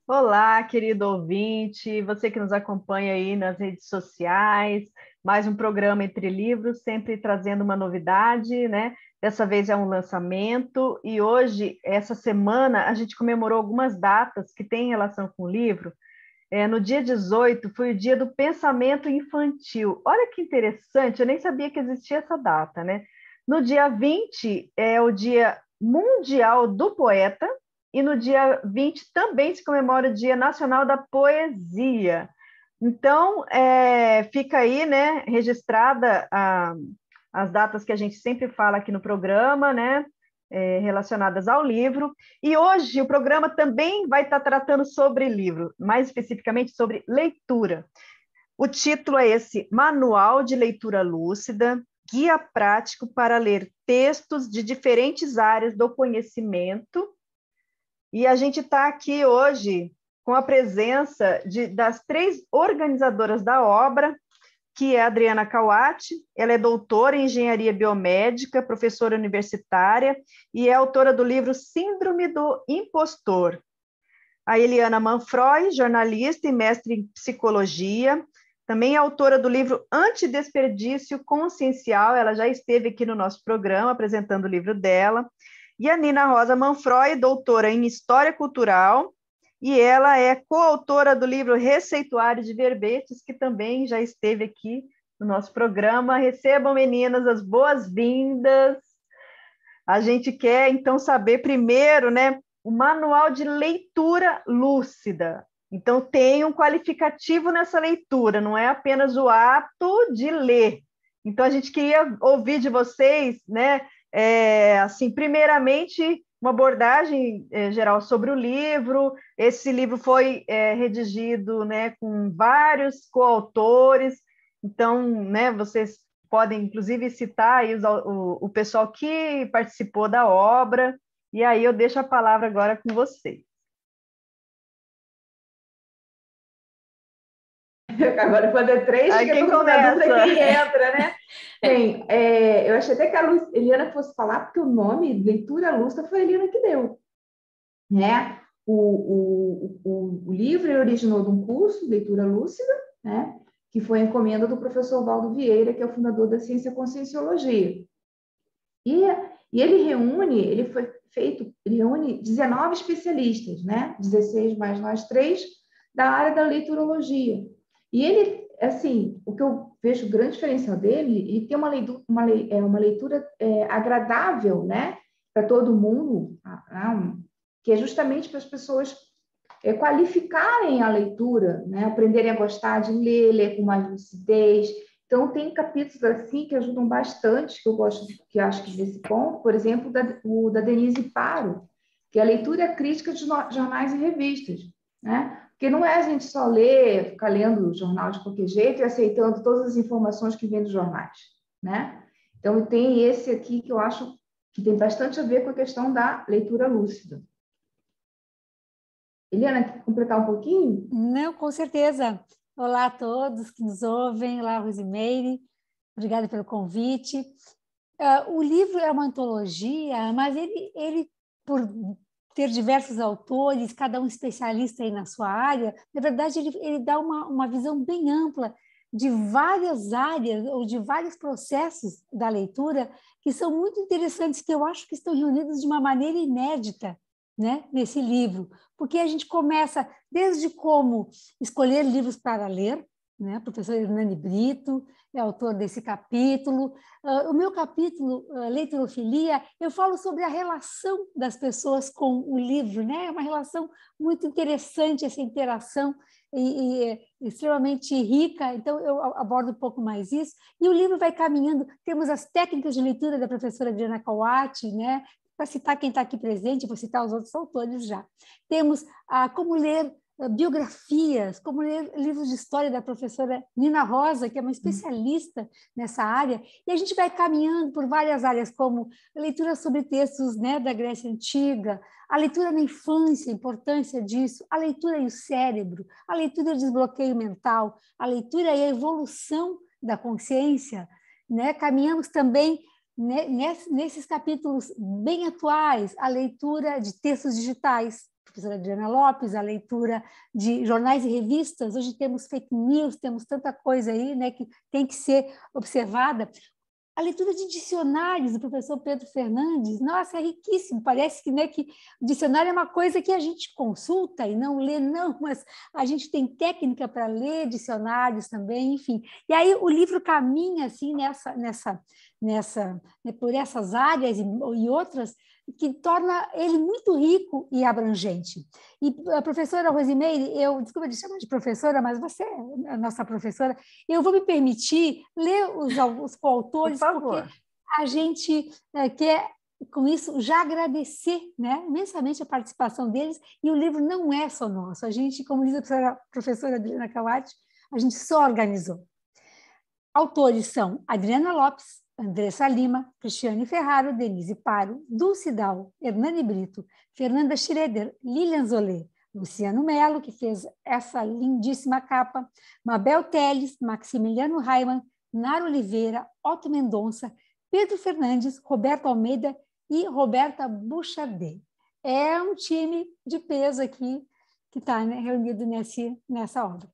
Olá, querido ouvinte, você que nos acompanha aí nas redes sociais, mais um programa Entre Livros, sempre trazendo uma novidade, né? Dessa vez é um lançamento, e hoje, essa semana, a gente comemorou algumas datas que têm relação com o livro. No dia 18 foi o dia do pensamento infantil. Olha que interessante, eu nem sabia que existia essa data, né? No dia 20 é o Dia Mundial do Poeta, e no dia 20 também se comemora o Dia Nacional da Poesia. Então, fica aí, né, registrada as datas que a gente sempre fala aqui no programa, né, relacionadas ao livro. E hoje o programa também vai estar tratando sobre livro, mais especificamente sobre leitura. O título é esse: Manual de Leitura Lúcida, Guia Prático para Ler Textos de Diferentes Áreas do Conhecimento. E a gente está aqui hoje com a presença das três organizadoras da obra, que é a Adriana Cauati. Ela é doutora em engenharia biomédica, professora universitária e é autora do livro Síndrome do Impostor. A Eliana Manfroy, jornalista e mestre em psicologia, também é autora do livro Antidesperdício Consciencial. Ela já esteve aqui no nosso programa apresentando o livro dela. E a Nina Rosa Manfroy, doutora em História Cultural, e ela é coautora do livro Receituário de Verbetes, que também já esteve aqui no nosso programa. Recebam, meninas, as boas-vindas. A gente quer, então, saber primeiro, né, o manual de leitura lúcida. Então, tem um qualificativo nessa leitura, não é apenas o ato de ler. Então, a gente queria ouvir de vocês, né, assim, primeiramente, uma abordagem geral sobre o livro. Esse livro foi redigido, né, com vários coautores. Então, né, vocês podem, inclusive, citar aí o pessoal que participou da obra. E aí eu deixo a palavra agora com vocês. Agora, quando é três, Aí fica quem todo mundo na dúvida começa? quem entra, né? Bem, eu achei até que a Eliana fosse falar, porque o nome Leitura Lúcida foi a Eliana que deu, né? O livro ele originou de um curso, Leitura Lúcida, né? Que foi encomenda do professor Valdo Vieira, que é o fundador da ciência Conscienciologia. E, e ele reúne 19 especialistas, né? 16 mais nós três, da área da leiturologia. E ele, assim, o que eu vejo o grande diferencial dele, ele tem uma leitura agradável, né? Para todo mundo, que é justamente para as pessoas qualificarem a leitura, né? Aprenderem a gostar de ler, ler com mais lucidez. Então, tem capítulos assim que ajudam bastante, que eu gosto, que acho que nesse ponto, por exemplo, o da Denise Paro, que é a leitura crítica de jornais e revistas, né? Porque não é a gente só ler, ficar lendo o jornal de qualquer jeito e aceitando todas as informações que vêm dos jornais, né? Então, tem esse aqui que eu acho que tem bastante a ver com a questão da leitura lúcida. Eliana, quer completar um pouquinho? Não, com certeza. Olá a todos que nos ouvem. Olá, Rosimeire. Obrigada pelo convite. O livro é uma antologia, mas ele, por ter diversos autores, cada um especialista aí na sua área, na verdade, ele dá uma visão bem ampla de várias áreas ou de vários processos da leitura que são muito interessantes, que eu acho que estão reunidos de uma maneira inédita, né, nesse livro, porque a gente começa desde como escolher livros para ler, né? A professora Hernani Brito é autor desse capítulo. O meu capítulo, Leiturofilia, eu falo sobre a relação das pessoas com o livro, né? É uma relação muito interessante, essa interação e extremamente rica, então eu abordo um pouco mais isso. E o livro vai caminhando, temos as técnicas de leitura da professora Adriana Cauati, né? Para citar quem está aqui presente, vou citar os outros autores já. Temos como ler biografias, como ler livros de história da professora Nina Rosa, que é uma especialista nessa área, e a gente vai caminhando por várias áreas, como a leitura sobre textos, né, da Grécia Antiga, a leitura na infância, a importância disso, a leitura e o cérebro, a leitura e o desbloqueio mental, a leitura e a evolução da consciência, né? Caminhamos também nesses capítulos bem atuais, a leitura de textos digitais, professora Adriana Lopes, a leitura de jornais e revistas. Hoje temos fake news, temos tanta coisa aí, né, que tem que ser observada. A leitura de dicionários do professor Pedro Fernandes, nossa, é riquíssimo. Parece que, né, que o dicionário é uma coisa que a gente consulta e não lê, não, mas a gente tem técnica para ler dicionários também, enfim. E aí o livro caminha assim né, por essas áreas e outras, que torna ele muito rico e abrangente. E a professora Rosimeire, desculpa te chamar de professora, mas você é a nossa professora, eu vou me permitir ler os coautores, porque a gente quer, com isso, já agradecer, né, imensamente a participação deles, e o livro não é só nosso. A gente, como diz a professora Adriana Kawati, a gente só organizou. Autores são Adriana Lopes, Andressa Lima, Cristiane Ferraro, Denise Paro, Dulce Dal, Hernani Brito, Fernanda Schroeder, Lilian Zolé, Luciano Melo, que fez essa lindíssima capa, Mabel Teles, Maximiliano Raiman, Nara Oliveira, Otto Mendonça, Pedro Fernandes, Roberto Almeida e Roberta Bouchardet. É um time de peso aqui que está, né, reunido nessa obra.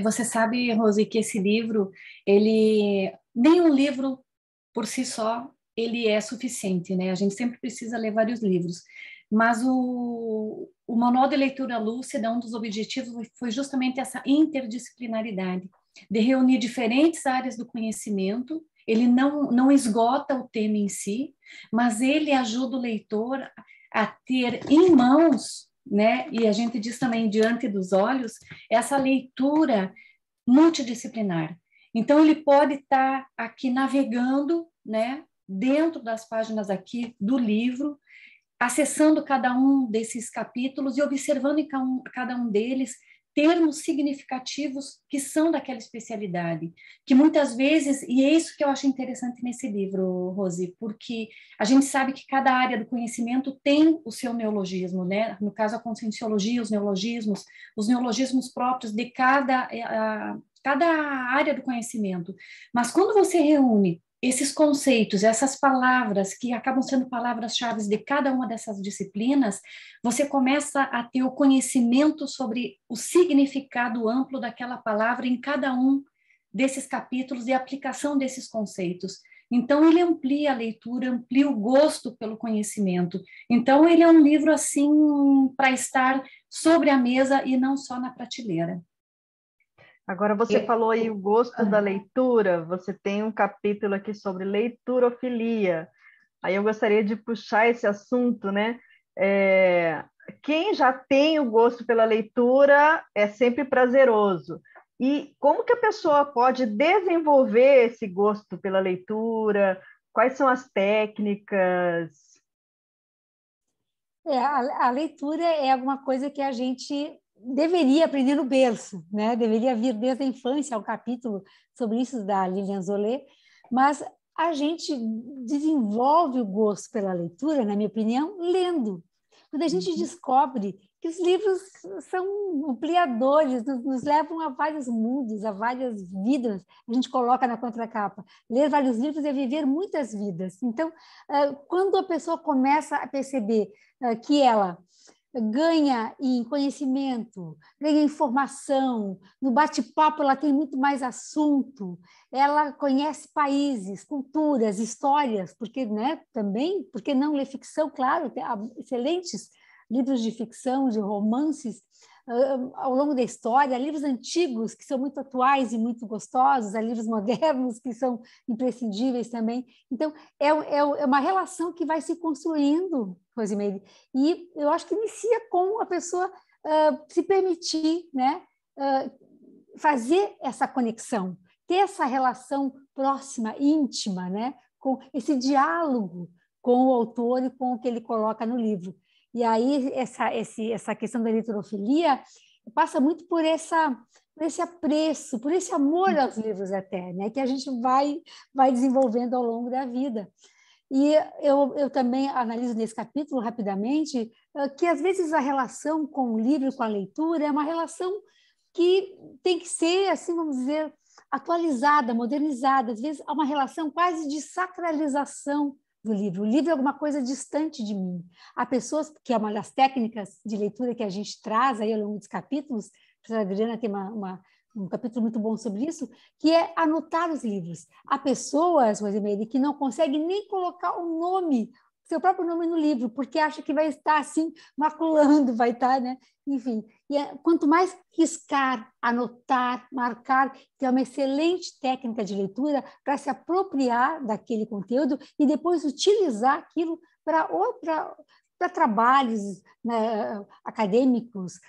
Você sabe, Rose, que esse livro, nenhum livro por si só, ele é suficiente, né? A gente sempre precisa ler vários livros. Mas o Manual de Leitura Lúcida, um dos objetivos foi justamente essa interdisciplinaridade, de reunir diferentes áreas do conhecimento. Ele não esgota o tema em si, mas ele ajuda o leitor a ter em mãos, né? E a gente diz também diante dos olhos, essa leitura multidisciplinar. Então, ele pode estar aqui navegando, né, dentro das páginas aqui do livro, acessando cada um desses capítulos e observando em cada um deles termos significativos que são daquela especialidade, que muitas vezes, e é isso que eu acho interessante nesse livro, Rose, porque a gente sabe que cada área do conhecimento tem o seu neologismo, né? No caso, a conscienciologia, os neologismos próprios de cada área do conhecimento. Mas quando você reúne esses conceitos, essas palavras que acabam sendo palavras-chave de cada uma dessas disciplinas, você começa a ter o conhecimento sobre o significado amplo daquela palavra em cada um desses capítulos e a aplicação desses conceitos. Então, ele amplia a leitura, amplia o gosto pelo conhecimento. Então, ele é um livro, assim, para estar sobre a mesa e não só na prateleira. Agora, você falou aí o gosto da leitura, você tem um capítulo aqui sobre leiturofilia. Aí eu gostaria de puxar esse assunto, né? Quem já tem o gosto pela leitura é sempre prazeroso. E como que a pessoa pode desenvolver esse gosto pela leitura? Quais são as técnicas? A leitura é alguma coisa que a gente deveria aprender no berço, né? Deveria vir desde a infância, um capítulo sobre isso da Lilian Zolé, mas a gente desenvolve o gosto pela leitura, na minha opinião, lendo. Quando a gente descobre que os livros são ampliadores, nos levam a vários mundos, a várias vidas, a gente coloca na contracapa. Ler vários livros é viver muitas vidas. Então, quando a pessoa começa a perceber que ela ganha em conhecimento, ganha informação, no bate-papo ela tem muito mais assunto, ela conhece países, culturas, histórias, porque, né, também, porque não ler ficção, claro, tem excelentes livros de ficção, de romances, ao longo da história, há livros antigos que são muito atuais e muito gostosos, há livros modernos que são imprescindíveis também. Então, é uma relação que vai se construindo, Rosimeire, e eu acho que inicia com a pessoa se permitir, né, fazer essa conexão, ter essa relação próxima, íntima, né, com esse diálogo com o autor e com o que ele coloca no livro. E aí essa questão da leiturofilia passa muito por esse apreço, por esse amor aos livros até, né? Que a gente vai desenvolvendo ao longo da vida. E eu também analiso nesse capítulo, rapidamente, que às vezes a relação com o livro e com a leitura é uma relação que tem que ser, assim, vamos dizer, atualizada, modernizada. Às vezes há uma relação quase de sacralização do livro. O livro é alguma coisa distante de mim. Há pessoas, que é uma das técnicas de leitura que a gente traz aí ao longo dos capítulos, a professora Adriana tem um capítulo muito bom sobre isso, que é anotar os livros. Há pessoas, Rosemary, que não conseguem nem colocar o nome, seu próprio nome no livro, porque acha que vai estar assim, maculando, vai estar, né? Enfim, quanto mais riscar, anotar, marcar, que é uma excelente técnica de leitura para se apropriar daquele conteúdo e depois utilizar aquilo para trabalhos, né, acadêmicos,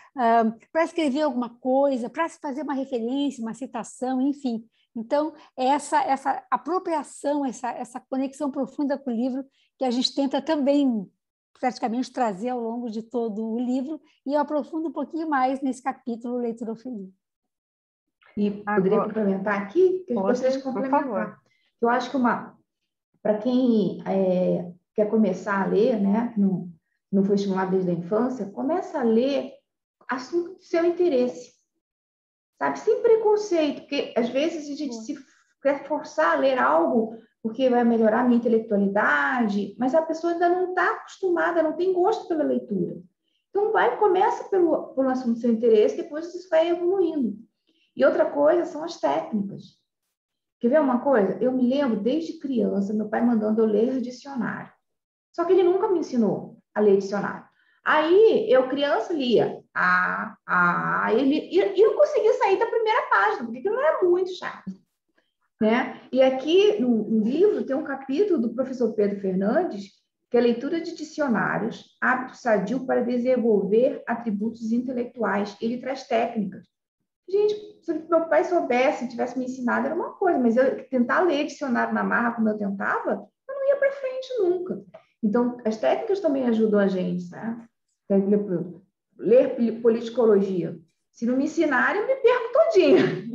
para escrever alguma coisa, para se fazer uma referência, uma citação, enfim. Então, essa apropriação, essa conexão profunda com o livro que a gente tenta também praticamente trazer ao longo de todo o livro, e eu aprofundo um pouquinho mais nesse capítulo Leitura Feliz. E poderia complementar aqui, que eu gostaria de complementar. Eu acho que para quem quer começar a ler, né, não foi estimulado desde a infância, começa a ler assunto do seu interesse, sabe? Sem preconceito, porque às vezes a gente se quer forçar a ler algo porque vai melhorar a minha intelectualidade, mas a pessoa ainda não está acostumada, não tem gosto pela leitura. Então, começa pelo assunto do seu interesse, depois isso vai evoluindo. E outra coisa são as técnicas. Quer ver uma coisa? Eu me lembro, desde criança, meu pai mandando eu ler dicionário. Só que ele nunca me ensinou a ler dicionário. Aí, eu, criança, lia e não conseguia sair da primeira página, porque aquilo era muito chato. Né? E aqui no livro tem um capítulo do professor Pedro Fernandes, que é a leitura de dicionários, hábito sadio para desenvolver atributos intelectuais. Ele traz técnicas. Gente, se meu pai soubesse, tivesse me ensinado, era uma coisa, mas eu tentar ler dicionário na marra como eu tentava, eu não ia para frente nunca. Então, as técnicas também ajudam a gente, né? Ler politicologia. Se não me ensinarem, eu me perco todinha.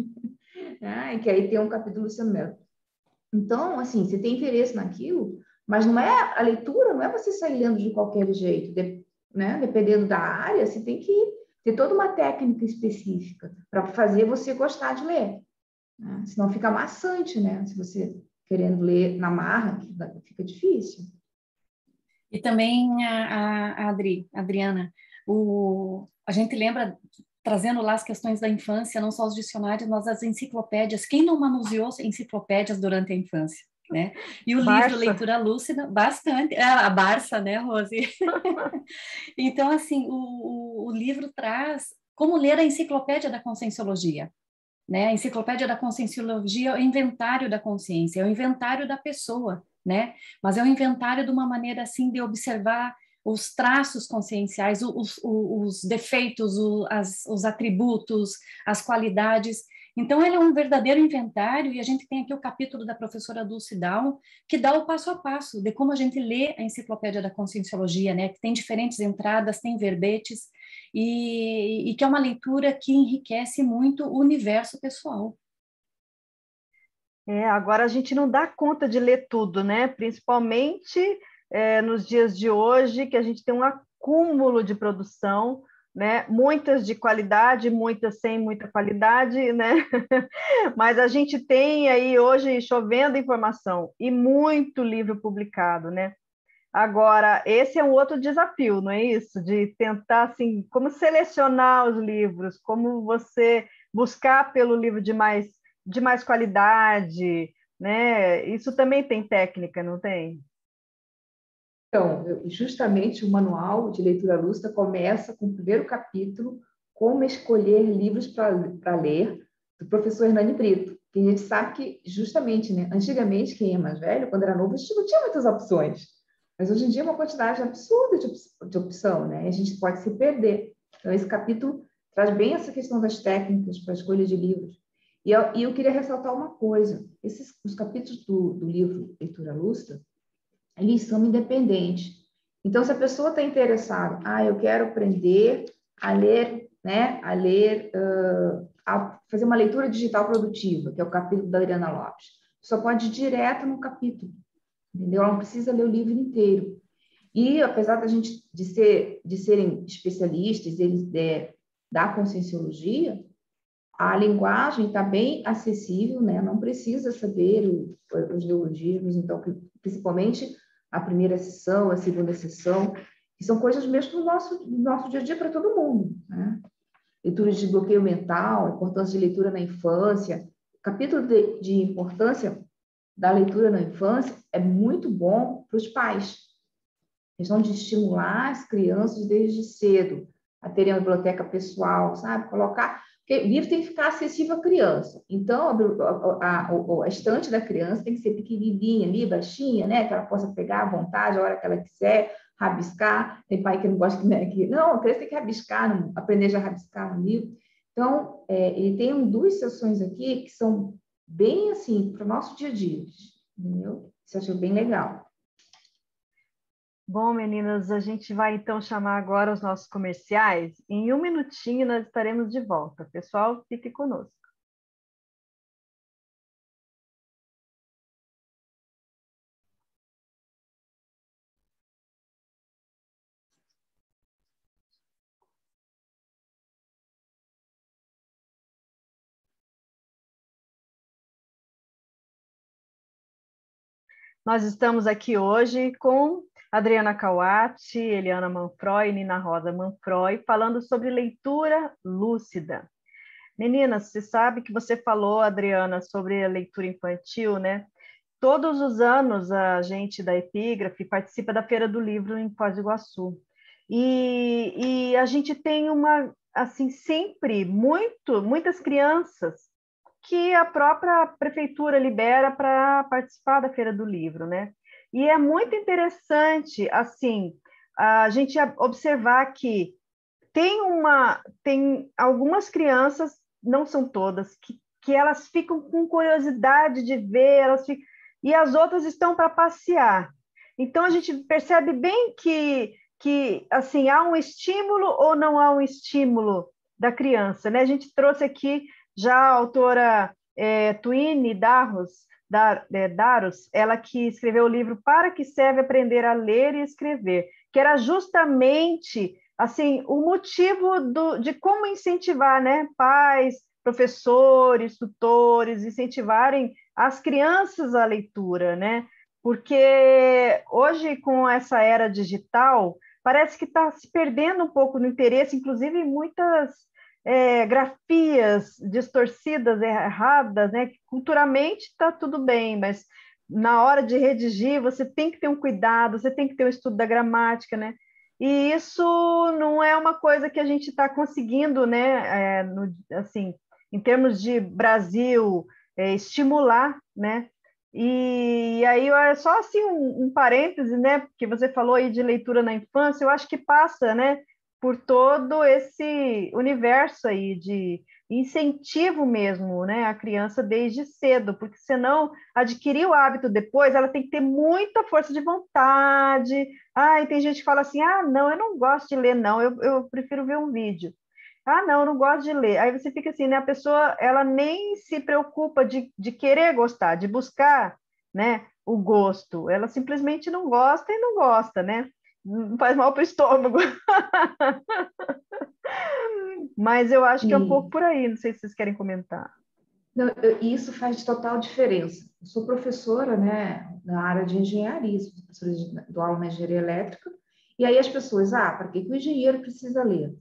E que aí tem um capítulo Luciano Melo. Então, assim, você tem interesse naquilo, mas não é a leitura, não é você sair lendo de qualquer jeito, né? Dependendo da área, você tem que ter toda uma técnica específica para fazer você gostar de ler. Né? Senão fica maçante, né? Se você querendo ler na marra, fica difícil. E também Adriana, a gente lembra, trazendo lá as questões da infância, não só os dicionários, mas as enciclopédias. Quem não manuseou enciclopédias durante a infância? Né? E o livro Leitura Lúcida, bastante. A Barça, né, Rose? Então, assim, o livro traz como ler a enciclopédia da Conscienciologia. Né? A enciclopédia da Conscienciologia é o inventário da consciência, é o inventário da pessoa, né? Mas é um inventário de uma maneira assim de observar os traços conscienciais, os defeitos, os atributos, as qualidades. Então, ele é um verdadeiro inventário, e a gente tem aqui o capítulo da professora Dulce Down, que dá o passo a passo de como a gente lê a enciclopédia da Conscienciologia, né? Que tem diferentes entradas, tem verbetes, e que é uma leitura que enriquece muito o universo pessoal. Agora a gente não dá conta de ler tudo, né? Principalmente nos dias de hoje, que a gente tem um acúmulo de produção, né? Muitas de qualidade, muitas sem muita qualidade, né? Mas a gente tem aí hoje chovendo informação e muito livro publicado, né? Agora, esse é um outro desafio, não é isso? De tentar, assim, como selecionar os livros, como você buscar pelo livro de mais qualidade, né? Isso também tem técnica, não tem? Então, justamente o manual de leitura lúcida começa com o primeiro capítulo, Como Escolher Livros para Ler, do professor Hernani Brito. Que a gente sabe que, justamente, né, antigamente, quem é mais velho, quando era novo, a gente não tinha muitas opções. Mas hoje em dia é uma quantidade absurda de opção, né? E a gente pode se perder. Então, esse capítulo traz bem essa questão das técnicas para a escolha de livros. E eu queria ressaltar uma coisa. Os capítulos do livro Leitura Lúcida, eles são independentes. Então, se a pessoa está interessada, eu quero aprender a ler, né? A fazer uma leitura digital produtiva, que é o capítulo da Adriana Lopes. Só pode ir direto no capítulo. Entendeu? Ela não precisa ler o livro inteiro. E, apesar da gente de serem especialistas, eles da Conscienciologia, a linguagem está bem acessível, né? Não precisa saber os neologismos, então, principalmente a primeira sessão, a segunda sessão, que são coisas mesmo do nosso dia a dia para todo mundo, né? Leituras de bloqueio mental, importância de leitura na infância. O capítulo de importância da leitura na infância é muito bom para os pais. A questão de estimular as crianças desde cedo a terem uma biblioteca pessoal, sabe? Colocar... Porque o livro tem que ficar acessível à criança. Então, a estante da criança tem que ser pequenininha ali, baixinha, né? Que ela possa pegar à vontade, a hora que ela quiser, rabiscar. Tem pai que não gosta que... Não, a criança tem que rabiscar, aprender já a rabiscar no livro. Então, ele tem 2 sessões aqui que são bem assim, para o nosso dia a dia, entendeu? Isso eu achei bem legal. Bom, meninas, a gente vai então chamar agora os nossos comerciais. Em 1 minutinho nós estaremos de volta. Pessoal, fique conosco. Nós estamos aqui hoje com Adriana Kawati, Eliana Manfroy e Nina Rosa Manfroy, falando sobre leitura lúcida. Meninas, você sabe que você falou, Adriana, sobre a leitura infantil, né? Todos os anos a gente da Epígrafe participa da Feira do Livro em Foz do Iguaçu. E a gente tem assim, sempre muitas crianças que a própria prefeitura libera para participar da Feira do Livro, né? E é muito interessante, assim, a gente observar que tem algumas crianças, não são todas, que elas ficam com curiosidade de ver, e as outras estão para passear. Então, a gente percebe bem que assim, há um estímulo ou não há um estímulo da criança, né? A gente trouxe aqui já a autora Twine Darros, ela que escreveu o livro Para que serve aprender a ler e escrever, que era justamente assim o motivo de como incentivar, né, pais, professores, tutores, incentivarem as crianças à leitura, né? Porque hoje, com essa era digital, parece que está se perdendo um pouco no interesse, inclusive em muitas grafias distorcidas, erradas, né? Culturalmente está tudo bem, mas na hora de redigir você tem que ter um cuidado, você tem que ter um estudo da gramática, né? E isso não é uma coisa que a gente está conseguindo, né? Assim, em termos de Brasil, estimular, né? E aí é só assim um parêntese, né? Porque você falou aí de leitura na infância, eu acho que passa, né? Por todo esse universo aí de incentivo mesmo, né, a criança desde cedo, porque senão adquirir o hábito depois, ela tem que ter muita força de vontade. E tem gente que fala assim, não, eu não gosto de ler, não, eu prefiro ver um vídeo. Não, eu não gosto de ler. Aí você fica assim, né, a pessoa, ela nem se preocupa de querer gostar, de buscar, né, o gosto. Ela simplesmente não gosta e não gosta, né? Faz mal para o estômago. Mas eu acho que é um pouco por aí, não sei se vocês querem comentar. Não, isso faz total diferença. Eu sou professora, né, na área de engenharia, sou professora do aula na engenharia elétrica, e aí as pessoas, para que o engenheiro precisa ler?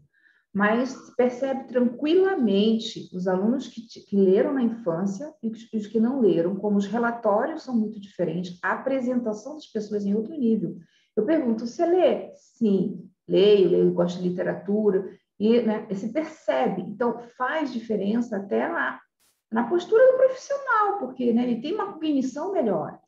Mas percebe tranquilamente os alunos que leram na infância e os que não leram, como os relatórios são muito diferentes, a apresentação das pessoas em outro nível. Eu pergunto, você lê? Sim, leio, gosto de literatura, e né, você percebe. Então, faz diferença até na postura do profissional, porque né, ele tem uma cognição melhor.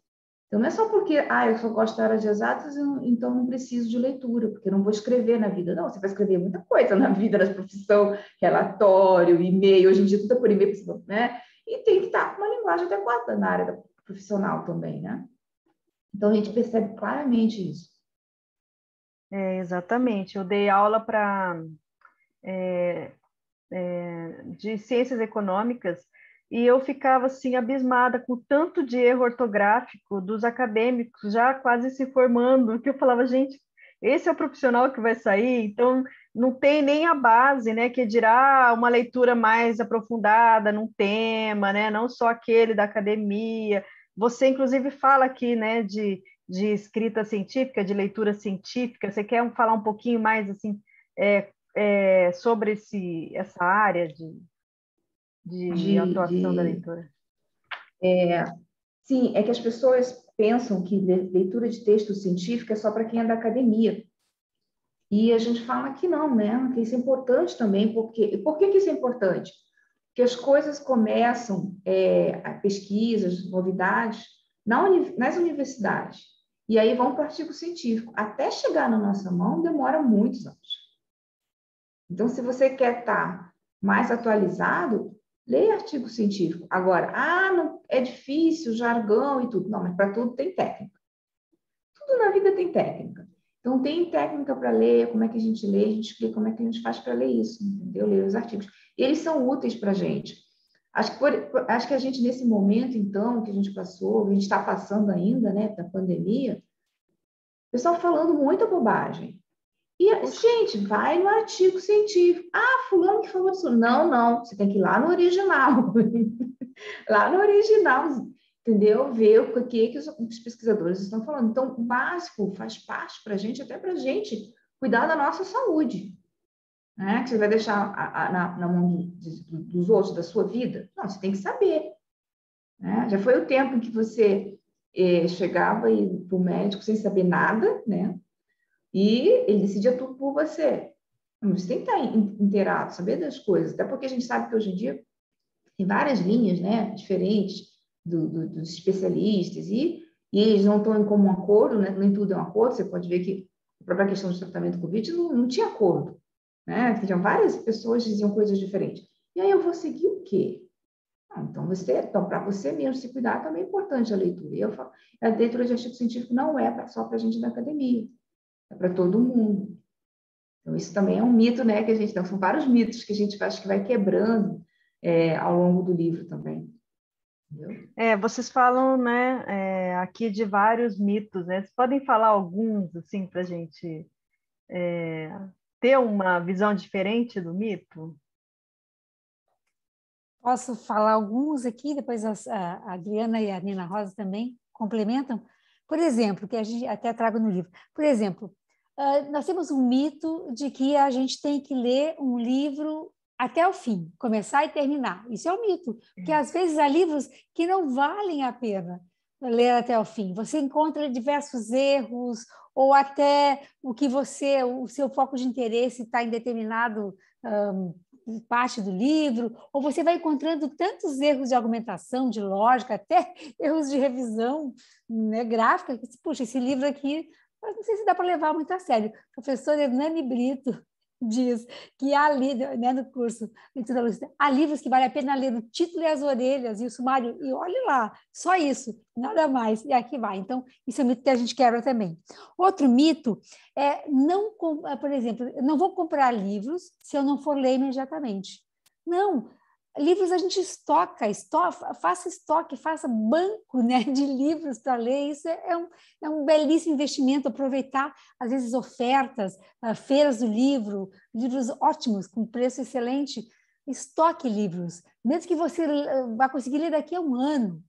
Então, não é só porque, eu só gosto da área de exatas, então não preciso de leitura, porque eu não vou escrever na vida. Não, você vai escrever muita coisa na vida, na profissão, relatório, e-mail, hoje em dia tudo é por e-mail, né? E tem que estar com uma linguagem adequada na área profissional também, né? Então, a gente percebe claramente isso. Exatamente. Eu dei aula de ciências econômicas e eu ficava assim abismada com o tanto de erro ortográfico dos acadêmicos já quase se formando, que eu falava, gente, esse é o profissional que vai sair, então não tem nem a base, né, que dirá uma leitura mais aprofundada num tema, né, não só aquele da academia. Você inclusive fala aqui, né, de de escrita científica, de leitura científica. Você quer falar um pouquinho mais assim sobre essa área de atuação da leitura? Sim, é que as pessoas pensam que leitura de texto científico é só para quem é da academia. E a gente fala que não, né? Que isso é importante também. Por que isso é importante? Porque as coisas começam, pesquisas, novidades, nas universidades. E aí vão para o artigo científico. Até chegar na nossa mão, demora muitos anos. Então, se você quer estar mais atualizado, leia artigo científico. Agora, não, é difícil, jargão e tudo. Não, mas para tudo tem técnica. Tudo na vida tem técnica. Então, tem técnica para ler, como é que a gente lê, a gente explica como é que a gente faz para ler isso, entendeu? Ler os artigos. E eles são úteis para a gente. Acho que a gente, nesse momento, então, que a gente passou, a gente está passando ainda, né, da pandemia, o pessoal falando muita bobagem. E, gente, vai no artigo científico. Fulano que falou isso. Não, você tem que ir lá no original. Lá no original, entendeu? Ver o que os pesquisadores estão falando. Então, o básico faz parte para a gente, até para a gente cuidar da nossa saúde. Né? Que você vai deixar na mão dos outros, da sua vida? Não, você tem que saber. Né? Já foi o tempo em que você chegava e para o médico sem saber nada, né? E ele decidia tudo por você. Você tem que estar inteirado, saber das coisas. Até porque a gente sabe que hoje em dia tem várias linhas, né, diferentes dos especialistas e eles não estão em comum acordo, né? Nem tudo é um acordo. Você pode ver que a própria questão do tratamento do Covid não tinha acordo. Né? Tinham várias pessoas que diziam coisas diferentes. E aí eu vou seguir o quê? Então, para você mesmo se cuidar, também é importante a leitura. E eu falo, a leitura de artigo científico não é só para a gente da academia. É para todo mundo. Então, isso também é um mito, né? Que a gente, são vários mitos que a gente acho que vai quebrando ao longo do livro também. Entendeu? Vocês falam, né, aqui de vários mitos, né? Vocês podem falar alguns, assim, para a gente ter uma visão diferente do mito? Posso falar alguns aqui, depois a Adriana e a Nina Rosa também complementam. Por exemplo, que a gente até trago no livro. Por exemplo, nós temos um mito de que a gente tem que ler um livro até o fim, começar e terminar. Isso é um mito, porque às vezes há livros que não valem a pena ler até o fim. Você encontra diversos erros ou até o seu foco de interesse está em determinado parte do livro, ou você vai encontrando tantos erros de argumentação, de lógica, até erros de revisão, né, gráfica, que, puxa, esse livro aqui, não sei se dá para levar muito a sério. O professor Hernani Brito diz que há, né, no curso, há livros que vale a pena ler o título e as orelhas e o sumário, e olhe lá, só isso, nada mais, e aqui vai. Então, isso é um mito que a gente quebra também. Outro mito é, por exemplo, eu não vou comprar livros se eu não for ler imediatamente. Não, livros a gente faça estoque, faça banco, né, de livros para ler. Isso é um belíssimo investimento, aproveitar, às vezes, ofertas, feiras do livro, livros ótimos, com preço excelente. Estoque livros, mesmo que você vá conseguir ler daqui a um ano.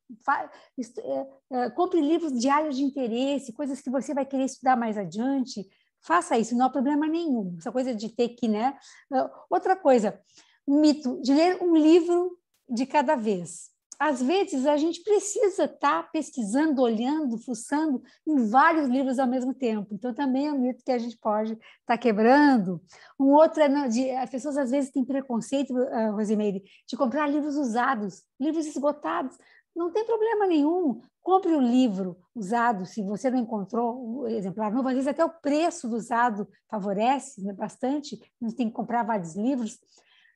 Compre livros de áreas de interesse, coisas que você vai querer estudar mais adiante. Faça isso, não há problema nenhum. Essa coisa de ter que, né? Outra coisa, um mito de ler um livro de cada vez. Às vezes, a gente precisa estar pesquisando, olhando, fuçando em vários livros ao mesmo tempo. Então, também é um mito que a gente pode estar quebrando. Um outro é, as pessoas às vezes têm preconceito, Rosimeire, de comprar livros usados, livros esgotados. Não tem problema nenhum. Compre o livro usado, se você não encontrou o exemplar novo. Às vezes, até o preço do usado favorece, né, bastante. A gente tem que comprar vários livros.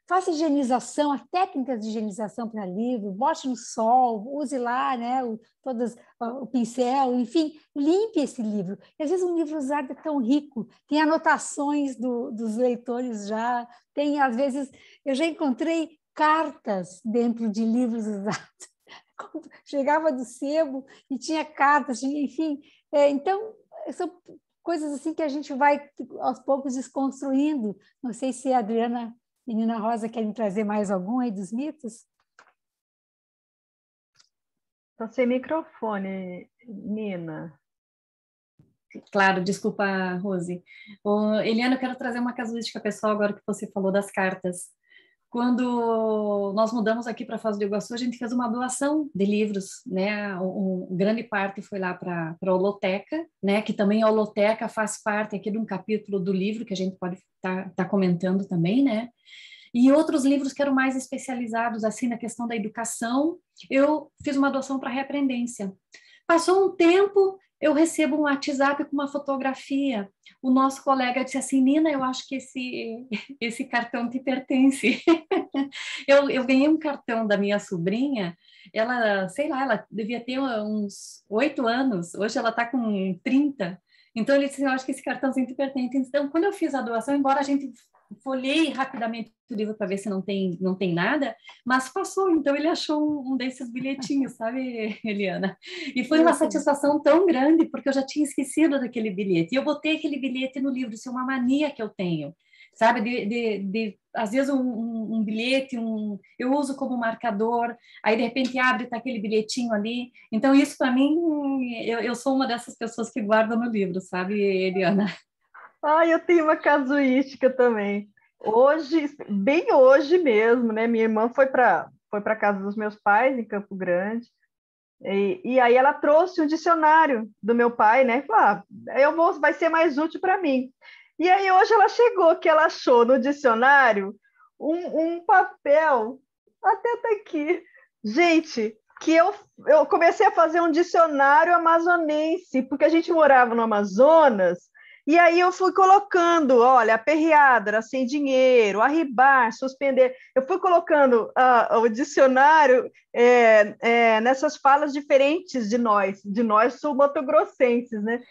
Faça higienização, as técnicas de higienização para livro, bote no sol, use lá, né, o pincel, enfim, limpe esse livro. E, às vezes um livro usado é tão rico, tem anotações dos leitores já, tem, às vezes, eu já encontrei cartas dentro de livros usados. Chegava do sebo e tinha cartas, enfim. Então, são coisas assim que a gente vai, aos poucos, desconstruindo. Não sei se a Adriana e Nina Rosa querem trazer mais algum aí dos mitos? Estou sem microfone, Nina. Claro, desculpa, Rose. Eliana, eu quero trazer uma casuística pessoal agora que você falou das cartas. Quando nós mudamos aqui para Foz do Iguaçu, a gente fez uma doação de livros, né? Grande parte foi lá para a Holoteca, né? Que também a Holoteca faz parte aqui de um capítulo do livro que a gente pode tá comentando também, né? E outros livros que eram mais especializados assim na questão da educação, eu fiz uma doação para a Reaprendência. Passou um tempo, eu recebo um WhatsApp com uma fotografia. O nosso colega disse assim, Nina, eu acho que esse cartão te pertence. Eu ganhei um cartão da minha sobrinha, ela, sei lá, ela devia ter uns 8 anos, hoje ela está com 30. Então, ele disse, eu acho que esse cartãozinho te pertence. Então, quando eu fiz a doação, embora a gente folhei rapidamente o livro para ver se não tem nada, mas passou, então ele achou um desses bilhetinhos, sabe, Eliana? E foi uma satisfação tão grande, porque eu já tinha esquecido daquele bilhete, e eu botei aquele bilhete no livro, isso é uma mania que eu tenho, sabe, às vezes um bilhete, eu uso como marcador, aí de repente abre, tá aquele bilhetinho ali, então isso para mim, eu sou uma dessas pessoas que guardam no livro, sabe, Eliana? Ah, eu tenho uma casuística também. Hoje, bem hoje mesmo, né? Minha irmã foi para casa dos meus pais, em Campo Grande, e aí ela trouxe um dicionário do meu pai, né? Falou, vai ser mais útil para mim. E aí hoje ela chegou, que ela achou no dicionário um papel, até tá aqui. Gente, que eu comecei a fazer um dicionário amazonense, porque a gente morava no Amazonas, e aí eu fui colocando, olha, aperreada, sem dinheiro, arribar, suspender. Eu fui colocando o dicionário nessas falas diferentes de nós sul-mato-grossenses, né?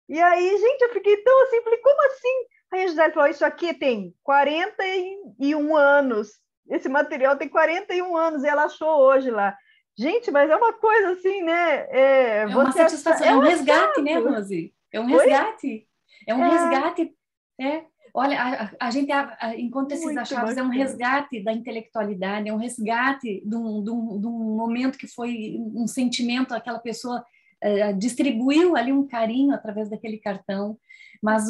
E aí, gente, eu fiquei tão assim, falei, como assim? Aí a Gisele falou, isso aqui tem 41 anos, esse material tem 41 anos, e ela achou hoje lá. Gente, mas é uma coisa assim, né? É uma satisfação, é um resgate, né, Rose? É um resgate. É um resgate. É. Olha, a gente encontra esses achados, é um resgate da intelectualidade, é um resgate de um momento que foi um sentimento, aquela pessoa distribuiu ali um carinho através daquele cartão. Mas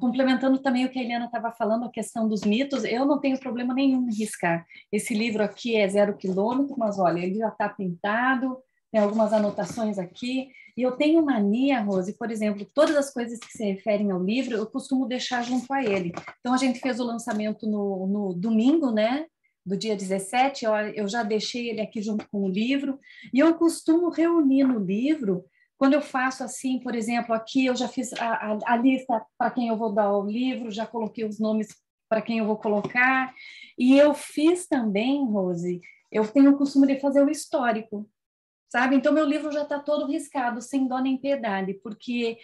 complementando também o que a Eliana estava falando, a questão dos mitos, eu não tenho problema nenhum em riscar. Esse livro aqui é 0 quilômetro, mas olha, ele já está pintado, tem algumas anotações aqui. E eu tenho mania, Rose, por exemplo, todas as coisas que se referem ao livro, eu costumo deixar junto a ele. Então, a gente fez o lançamento no domingo, né? Do dia 17, eu já deixei ele aqui junto com o livro, e eu costumo reunir no livro, quando eu faço assim, por exemplo, aqui eu já fiz a lista para quem eu vou dar o livro, já coloquei os nomes para quem eu vou colocar, e eu fiz também, Rose, eu tenho o costume de fazer o histórico, sabe? Então, meu livro já está todo riscado, sem dó nem piedade, porque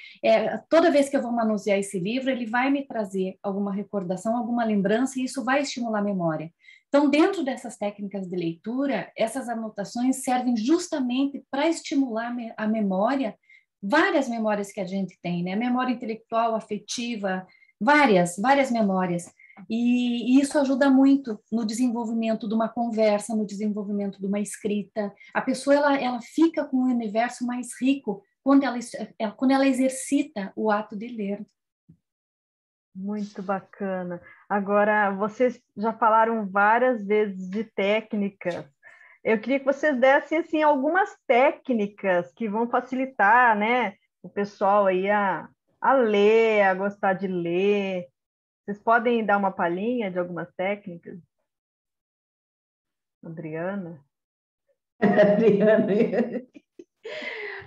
toda vez que eu vou manusear esse livro, ele vai me trazer alguma recordação, alguma lembrança, e isso vai estimular a memória. Então, dentro dessas técnicas de leitura, essas anotações servem justamente para estimular a memória, várias memórias que a gente tem, né? Memória intelectual, afetiva, várias memórias. E isso ajuda muito no desenvolvimento de uma conversa, no desenvolvimento de uma escrita. A pessoa ela fica com um universo mais rico quando ela exercita o ato de ler. Muito bacana. Agora, vocês já falaram várias vezes de técnicas. Eu queria que vocês dessem assim, algumas técnicas que vão facilitar, né, o pessoal aí a ler, a gostar de ler. Vocês podem dar uma palhinha de algumas técnicas? Adriana? Adriana.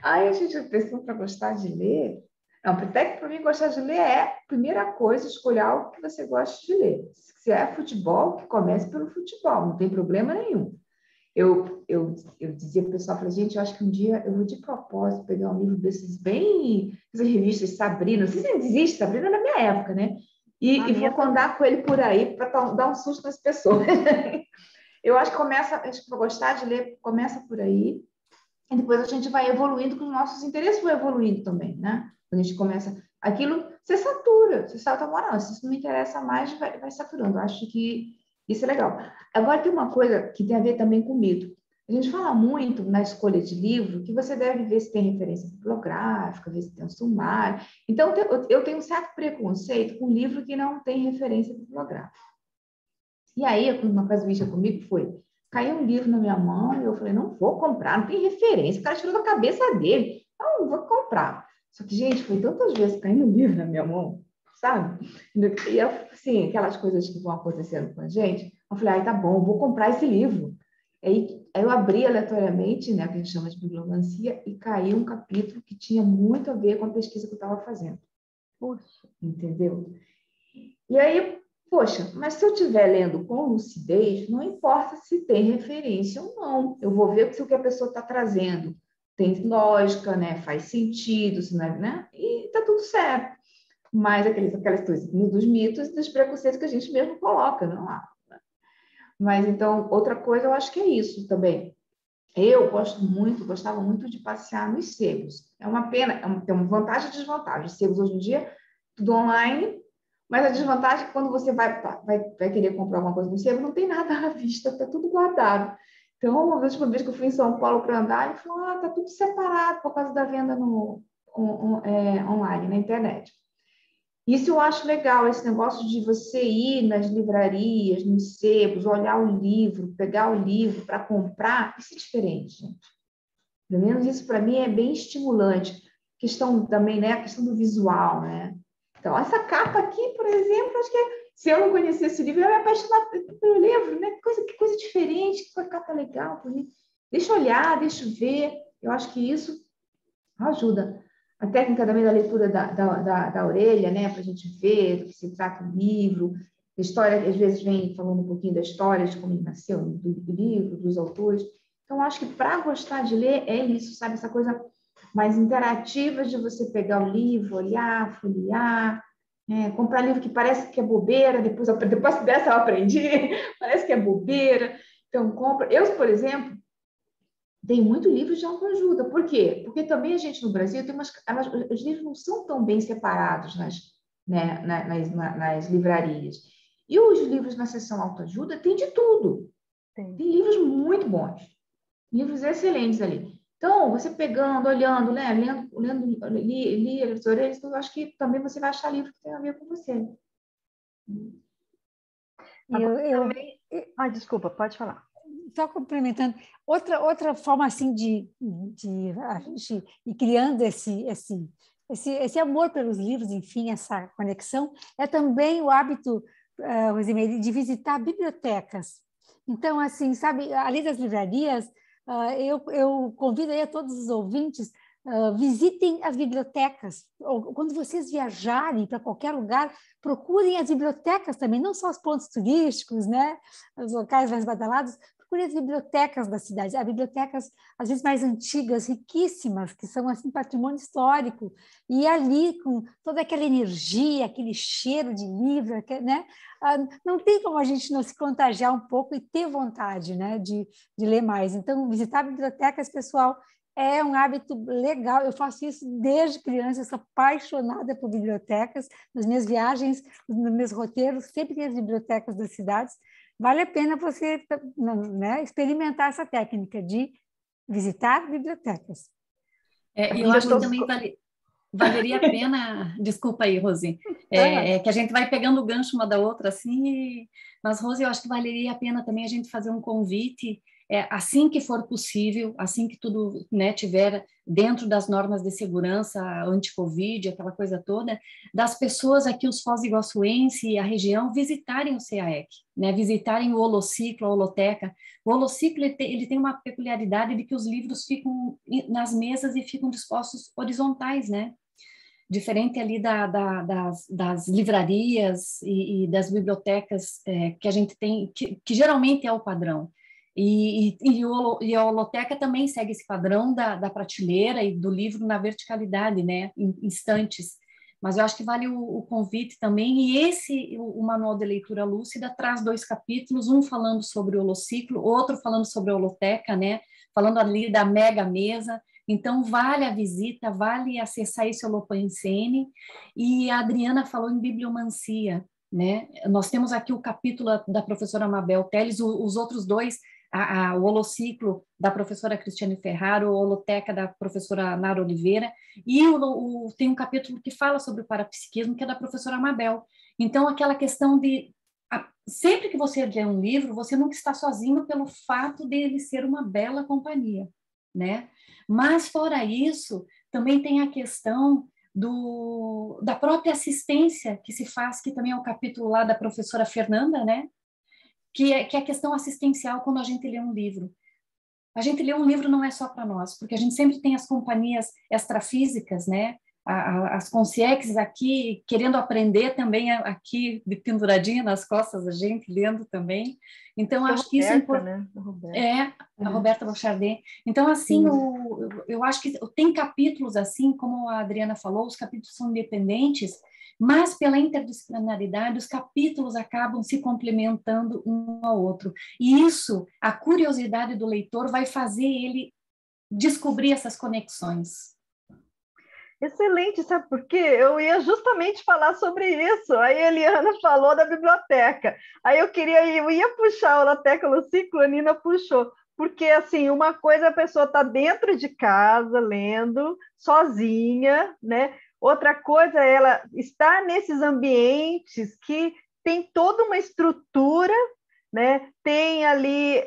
Ai, a gente precisa para gostar de ler. Não, até que para mim gostar de ler é, primeira coisa, escolher algo que você goste de ler. Se é futebol, que comece pelo futebol, não tem problema nenhum. Eu dizia para o pessoal, falei, gente, eu acho que um dia eu vou de propósito pegar um livro desses bem, essas revistas Sabrina, não sei se ainda existe, Sabrina na minha época, né? E vou andar com ele por aí para dar um susto nas pessoas. Eu acho que para gostar de ler, começa por aí, e depois a gente vai evoluindo, que os nossos interesses vão evoluindo também, né? Quando a gente começa, aquilo, você satura, não, se isso não me interessa mais, vai saturando. Eu acho que isso é legal. Agora tem uma coisa que tem a ver também com mito. A gente fala muito na escolha de livro que você deve ver se tem referência bibliográfica, ver se tem um sumário. Então, eu tenho um certo preconceito com livro que não tem referência bibliográfica. E aí, uma casuística comigo foi, caiu um livro na minha mão e eu falei, não vou comprar, não tem referência. O cara tirou da cabeça dele. Não vou comprar. Só que, gente, foi tantas vezes caindo um livro na minha mão, sabe? E eu, assim, aquelas coisas que vão acontecendo com a gente, eu falei, ai, tá bom, vou comprar esse livro. Aí eu abri aleatoriamente, né, que a gente chama de bibliomancia, e caiu um capítulo que tinha muito a ver com a pesquisa que eu estava fazendo. Poxa, entendeu? E aí, poxa, mas se eu estiver lendo com lucidez, não importa se tem referência ou não. Eu vou ver se o que a pessoa está trazendo tem lógica, né, faz sentido, né? E tá tudo certo. Mas aquelas coisas dos mitos e dos preconceitos que a gente mesmo coloca, não há. Mas, então, outra coisa, eu acho que é isso também. Eu gostava muito de passear nos sebos. É uma pena, tem uma vantagem e desvantagem. Os sebos, hoje em dia, tudo online, mas a desvantagem é que quando você vai querer comprar alguma coisa no sebo, não tem nada à vista, está tudo guardado. Então, uma vez que eu fui em São Paulo para andar, ele falou, está tudo separado por causa da venda online, na internet. Isso eu acho legal, esse negócio de você ir nas livrarias, nos sebos, olhar o livro, pegar o livro para comprar, isso é diferente, gente. Pelo menos isso para mim é bem estimulante. Questão também, né, a questão do visual, né? Então, essa capa aqui, por exemplo, acho que se eu não conhecesse o livro, eu ia me apaixonar pelo livro, né? Que coisa diferente, que capa legal, bonita. Deixa eu olhar, deixa eu ver. Eu acho que isso ajuda. A técnica também da leitura da orelha, né? Para a gente ver do que se trata o livro. A história, às vezes, vem falando um pouquinho da história, de como ele nasceu, do livro, dos autores. Então, acho que para gostar de ler é isso, sabe? Essa coisa mais interativa de você pegar o livro, olhar, folhear, comprar livro que parece que é bobeira, depois dessa eu aprendi, parece que é bobeira. Então, compra. Eu, por exemplo, tem muito livro de autoajuda. Por quê? Porque também a gente no Brasil tem os livros não são tão bem separados nas livrarias. E os livros na seção autoajuda tem de tudo. Tem livros muito bons, livros excelentes ali. Então, você pegando, olhando, né, lendo as orelhas, eu acho que também você vai achar livro que tem a ver com você. Desculpa, pode falar. Só complementando, outra forma assim de a gente ir criando esse amor pelos livros, enfim, essa conexão, é também o hábito, Rosimeire, de visitar bibliotecas. Então, assim, sabe, além das livrarias, eu convido aí a todos os ouvintes, visitem as bibliotecas. Ou, quando vocês viajarem para qualquer lugar, procurem as bibliotecas também, não só os pontos turísticos, né, os locais mais badalados, procurem as bibliotecas da cidade, as bibliotecas, às vezes, mais antigas, riquíssimas, que são, assim, patrimônio histórico, e ali, com toda aquela energia, aquele cheiro de livro, né, não tem como a gente não se contagiar um pouco e ter vontade, né, de ler mais. Então, visitar bibliotecas, pessoal, é um hábito legal. Eu faço isso desde criança, eu sou apaixonada por bibliotecas. Nas minhas viagens, nos meus roteiros, sempre tem as bibliotecas das cidades. Vale a pena você, né, experimentar essa técnica de visitar bibliotecas. E eu acho que também valeria a pena, desculpa aí, Rosi, que a gente vai pegando o gancho uma da outra, assim, mas, Rosi, eu acho que valeria a pena também a gente fazer um convite, assim que for possível, assim que tudo, né, tiver dentro das normas de segurança anti-Covid, aquela coisa toda, das pessoas aqui, os foz-do-iguaçuense e a região, visitarem o CAEC, né, visitarem o Holociclo, a Holoteca. O Holociclo, ele tem uma peculiaridade de que os livros ficam nas mesas e ficam dispostos horizontais, né? Diferente ali das livrarias e das bibliotecas que a gente tem, que geralmente é o padrão. E a holoteca também segue esse padrão da prateleira e do livro na verticalidade, né, em estantes. Mas eu acho que vale o convite também. E o Manual de Leitura Lúcida traz 2 capítulos, um falando sobre o holociclo, outro falando sobre a holoteca, né, falando ali da mega mesa. Então, vale a visita, vale acessar esse Holopancene. E a Adriana falou em bibliomancia, né? Nós temos aqui o capítulo da professora Mabel Teles, os outros 2 o Holociclo, da professora Cristiane Ferraro, o Holoteca, da professora Nara Oliveira, e tem um capítulo que fala sobre o parapsiquismo, que é da professora Mabel. Então, aquela questão de sempre que você lê um livro, você nunca está sozinho pelo fato dele ser uma bela companhia, né? Mas, fora isso, também tem a questão da própria assistência que se faz, que também é o capítulo lá da professora Fernanda, né? Que é a questão assistencial quando a gente lê um livro. A gente lê um livro não é só para nós, porque a gente sempre tem as companhias extrafísicas, né? As consciências aqui querendo aprender também aqui de penduradinha nas costas da gente, lendo também. Então, acho que isso é importante. Né? A Roberta Bochardet. Então, assim, eu acho que tem capítulos assim, como a Adriana falou, os capítulos são independentes, mas pela interdisciplinaridade, os capítulos acabam se complementando um ao outro. E isso, a curiosidade do leitor vai fazer ele descobrir essas conexões. Excelente, sabe por quê? Eu ia justamente falar sobre isso. Aí a Eliana falou da biblioteca. Aí eu ia puxar a Holoteca Holociclo, a Nina puxou. Porque, assim, uma coisa a pessoa está dentro de casa, lendo, sozinha, né? Outra coisa é ela estar nesses ambientes que tem toda uma estrutura, né? Tem ali,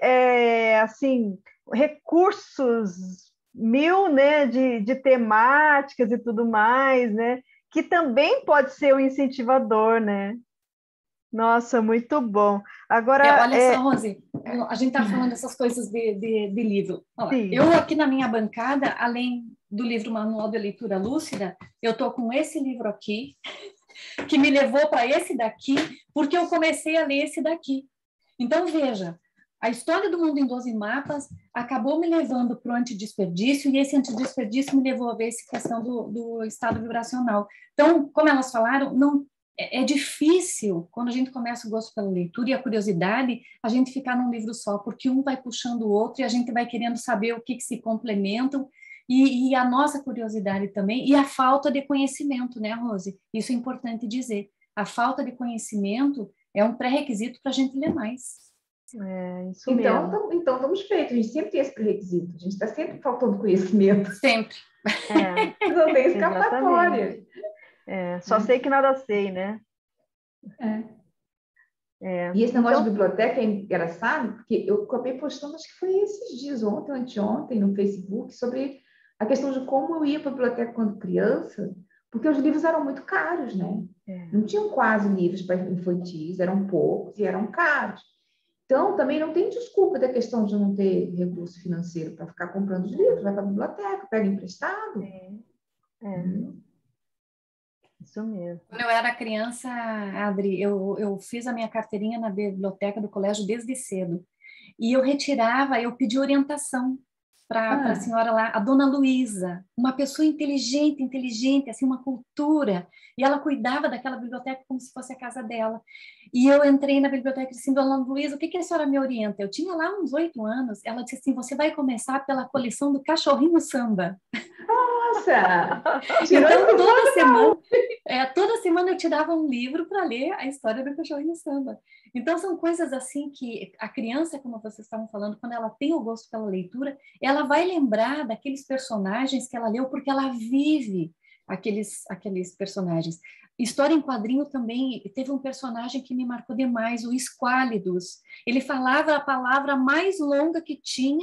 assim, recursos mil, né, de temáticas e tudo mais, né, que também pode ser um incentivador, né? Nossa, muito bom. Agora, olha só, Rose, a gente está falando dessas coisas de livro. Olha, eu aqui na minha bancada, além do livro Manual de Leitura Lúcida, eu estou com esse livro aqui, que me levou para esse daqui, porque eu comecei a ler esse daqui. Então, veja, a história do mundo em 12 mapas acabou me levando para o antidesperdício, e esse antidesperdício me levou a ver essa questão do estado vibracional. Então, como elas falaram, não é difícil, quando a gente começa o gosto pela leitura e a curiosidade, a gente ficar num livro só, porque um vai puxando o outro e a gente vai querendo saber o que se complementam, e a nossa curiosidade também, e a falta de conhecimento, né, Rose? Isso é importante dizer. A falta de conhecimento é um pré-requisito para a gente ler mais. Isso mesmo. Então, estamos feitos. A gente sempre tem esse pré-requisito. A gente está sempre faltando conhecimento. Sempre. Não tem escapatória. Só sei que nada sei, né? E esse negócio de biblioteca é engraçado, porque eu acabei postando, acho que foi esses dias, ontem, anteontem, no Facebook, sobre a questão de como eu ia para a biblioteca quando criança, porque os livros eram muito caros, né? Não tinham quase livros para infantis, eram poucos e eram caros. Então, também não tem desculpa da questão de não ter recurso financeiro para ficar comprando os livros, vai para a biblioteca, pega emprestado. Isso mesmo. Quando eu era criança, Adri, eu fiz a minha carteirinha na biblioteca do colégio desde cedo. E eu pedi orientação para a senhora lá, a dona Luísa, uma pessoa inteligente, assim, uma cultura. E ela cuidava daquela biblioteca como se fosse a casa dela. E eu entrei na biblioteca e disse assim, dona Luísa, o que a senhora me orienta? Eu tinha lá uns 8 anos. Ela disse assim, você vai começar pela coleção do Cachorrinho Samba. Nossa! Então, toda semana eu te dava um livro para ler a história do Cachorrinho Samba. Então, são coisas assim que a criança, como vocês estavam falando, quando ela tem o gosto pela leitura, ela vai lembrar daqueles personagens que ela leu, porque ela vive aqueles personagens. História em quadrinho também, teve um personagem que me marcou demais, o Esquálidos. Ele falava a palavra mais longa que tem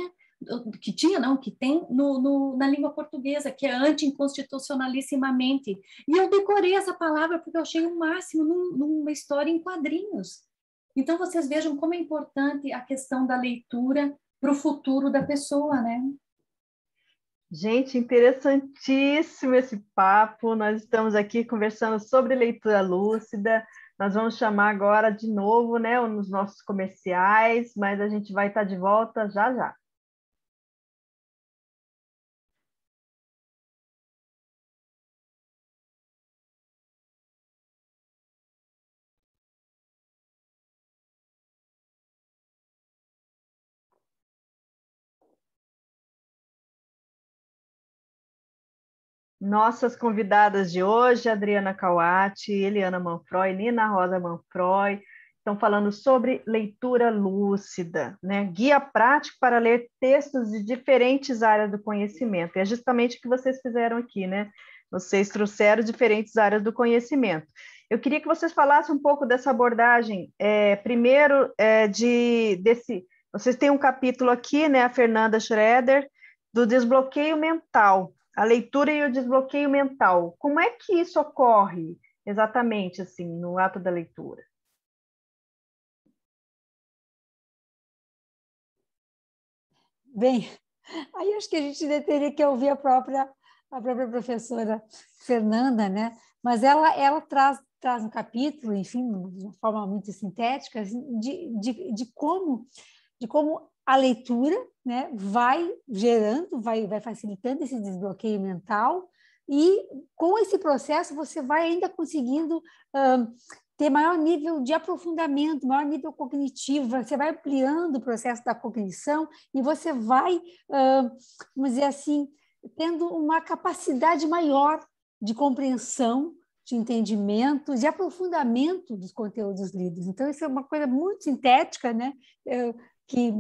na língua portuguesa, que é anti-inconstitucionalissimamente. E eu decorei essa palavra porque eu achei o máximo numa história em quadrinhos. Então, vocês vejam como é importante a questão da leitura para o futuro da pessoa, né? Gente, interessantíssimo esse papo. Nós estamos aqui conversando sobre leitura lúcida. Nós vamos chamar agora de novo, né, nos nossos comerciais, mas a gente vai estar de volta já já. Nossas convidadas de hoje, Adriana Cauati, Eliana Manfroy, Nina Rosa Manfroy, estão falando sobre leitura lúcida, né? Guia prático para ler textos de diferentes áreas do conhecimento. E é justamente o que vocês fizeram aqui, né? Vocês trouxeram diferentes áreas do conhecimento. Eu queria que vocês falassem um pouco dessa abordagem. Primeiro, vocês têm um capítulo aqui, né? A Fernanda Schroeder, do desbloqueio mental, a leitura e o desbloqueio mental. Como é que isso ocorre exatamente, assim, no ato da leitura? Bem, aí acho que a gente teria que ouvir a própria professora Fernanda, né? Mas ela traz um capítulo, enfim, de uma forma muito sintética, assim, de como a leitura, né, vai gerando, vai facilitando esse desbloqueio mental, e com esse processo você vai ainda conseguindo ter maior nível de aprofundamento, maior nível cognitivo, você vai ampliando o processo da cognição e você vai, vamos dizer assim, tendo uma capacidade maior de compreensão, de entendimento, de aprofundamento dos conteúdos lidos. Então, isso é uma coisa muito sintética, né? Que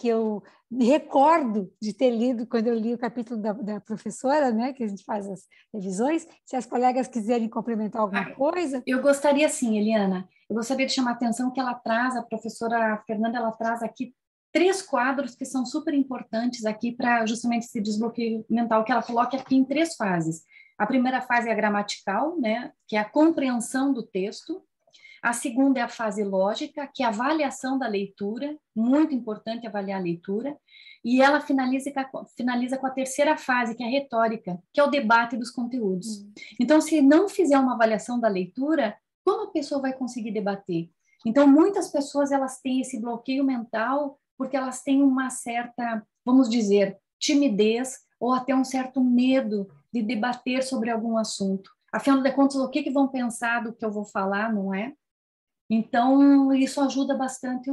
eu me recordo de ter lido quando eu li o capítulo da professora, né, que a gente faz as revisões. Se as colegas quiserem complementar alguma coisa. Eu gostaria sim, Eliana. Eu gostaria de chamar a atenção que a professora Fernanda, ela traz aqui 3 quadros que são super importantes aqui para justamente esse desbloqueio mental, que ela coloca aqui em 3 fases. A primeira fase é a gramatical, né, que é a compreensão do texto. A segunda é a fase lógica, que é a avaliação da leitura, muito importante avaliar a leitura, e ela finaliza com a terceira fase, que é a retórica, que é o debate dos conteúdos. Então, se não fizer uma avaliação da leitura, como a pessoa vai conseguir debater? Então, muitas pessoas elas têm esse bloqueio mental porque elas têm uma certa, vamos dizer, timidez ou até um certo medo de debater sobre algum assunto. Afinal de contas, o que vão pensar do que eu vou falar, não é? Então, isso ajuda bastante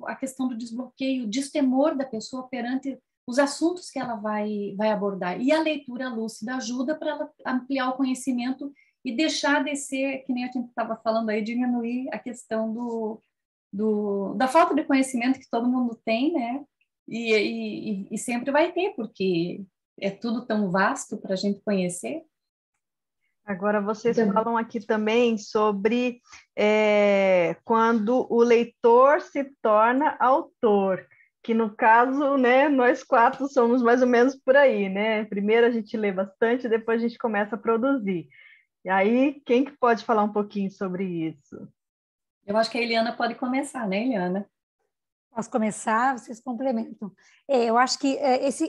a questão do desbloqueio, o destemor da pessoa perante os assuntos que ela vai abordar. E a leitura lúcida ajuda para ela ampliar o conhecimento e deixar de ser, que nem a gente estava falando aí, diminuir a questão da falta de conhecimento que todo mundo tem, né? E sempre vai ter, porque é tudo tão vasto para a gente conhecer. Agora, vocês falam aqui também sobre quando o leitor se torna autor, que no caso, né, nós 4 somos mais ou menos por aí, né? Primeiro a gente lê bastante, depois a gente começa a produzir. E aí, quem que pode falar um pouquinho sobre isso? Eu acho que a Eliana pode começar, né, Eliana? Posso começar, vocês complementam. Eu acho que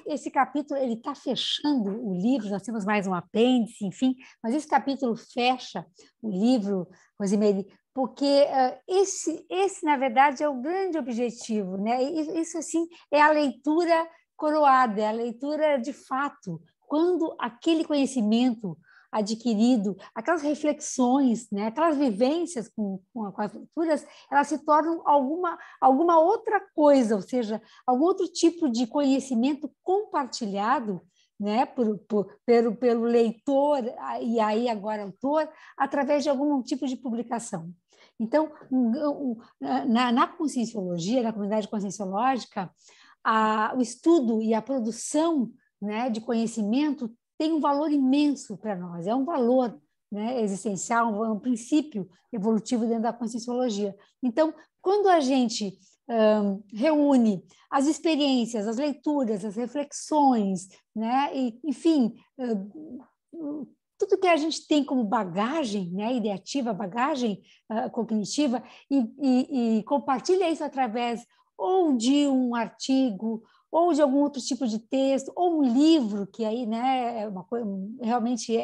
esse capítulo ele está fechando o livro, nós temos mais um apêndice, enfim, mas esse capítulo fecha o livro, Rosimeire, porque esse, na verdade, é o grande objetivo, né? Isso, assim, é a leitura coroada, é a leitura de fato, quando aquele conhecimento adquirido, aquelas reflexões, né, aquelas vivências com as leituras, elas se tornam alguma outra coisa, ou seja, algum outro tipo de conhecimento compartilhado, né, pelo leitor e aí agora autor, através de algum tipo de publicação. Então, na conscienciologia, na comunidade conscienciológica, o estudo e a produção, né, de conhecimento tem um valor imenso para nós, é um valor, né, existencial, um princípio evolutivo dentro da conscienciologia. Então, quando a gente reúne as experiências, as leituras, as reflexões, né, e, enfim, tudo que a gente tem como bagagem, né, ideativa, bagagem cognitiva, e compartilha isso através ou de um artigo, ou de algum outro tipo de texto, ou um livro, que aí, né, é uma coisa, realmente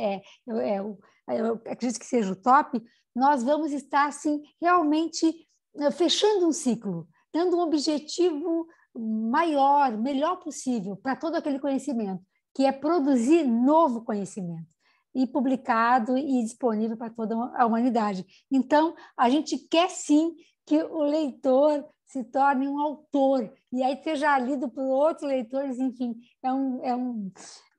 eu acredito que seja o top, nós vamos estar, assim, realmente fechando um ciclo, dando um objetivo maior, melhor possível para todo aquele conhecimento, que é produzir novo conhecimento, e publicado e disponível para toda a humanidade. Então, a gente quer sim que o leitor se torne um autor, e aí seja lido por outros leitores, enfim, é um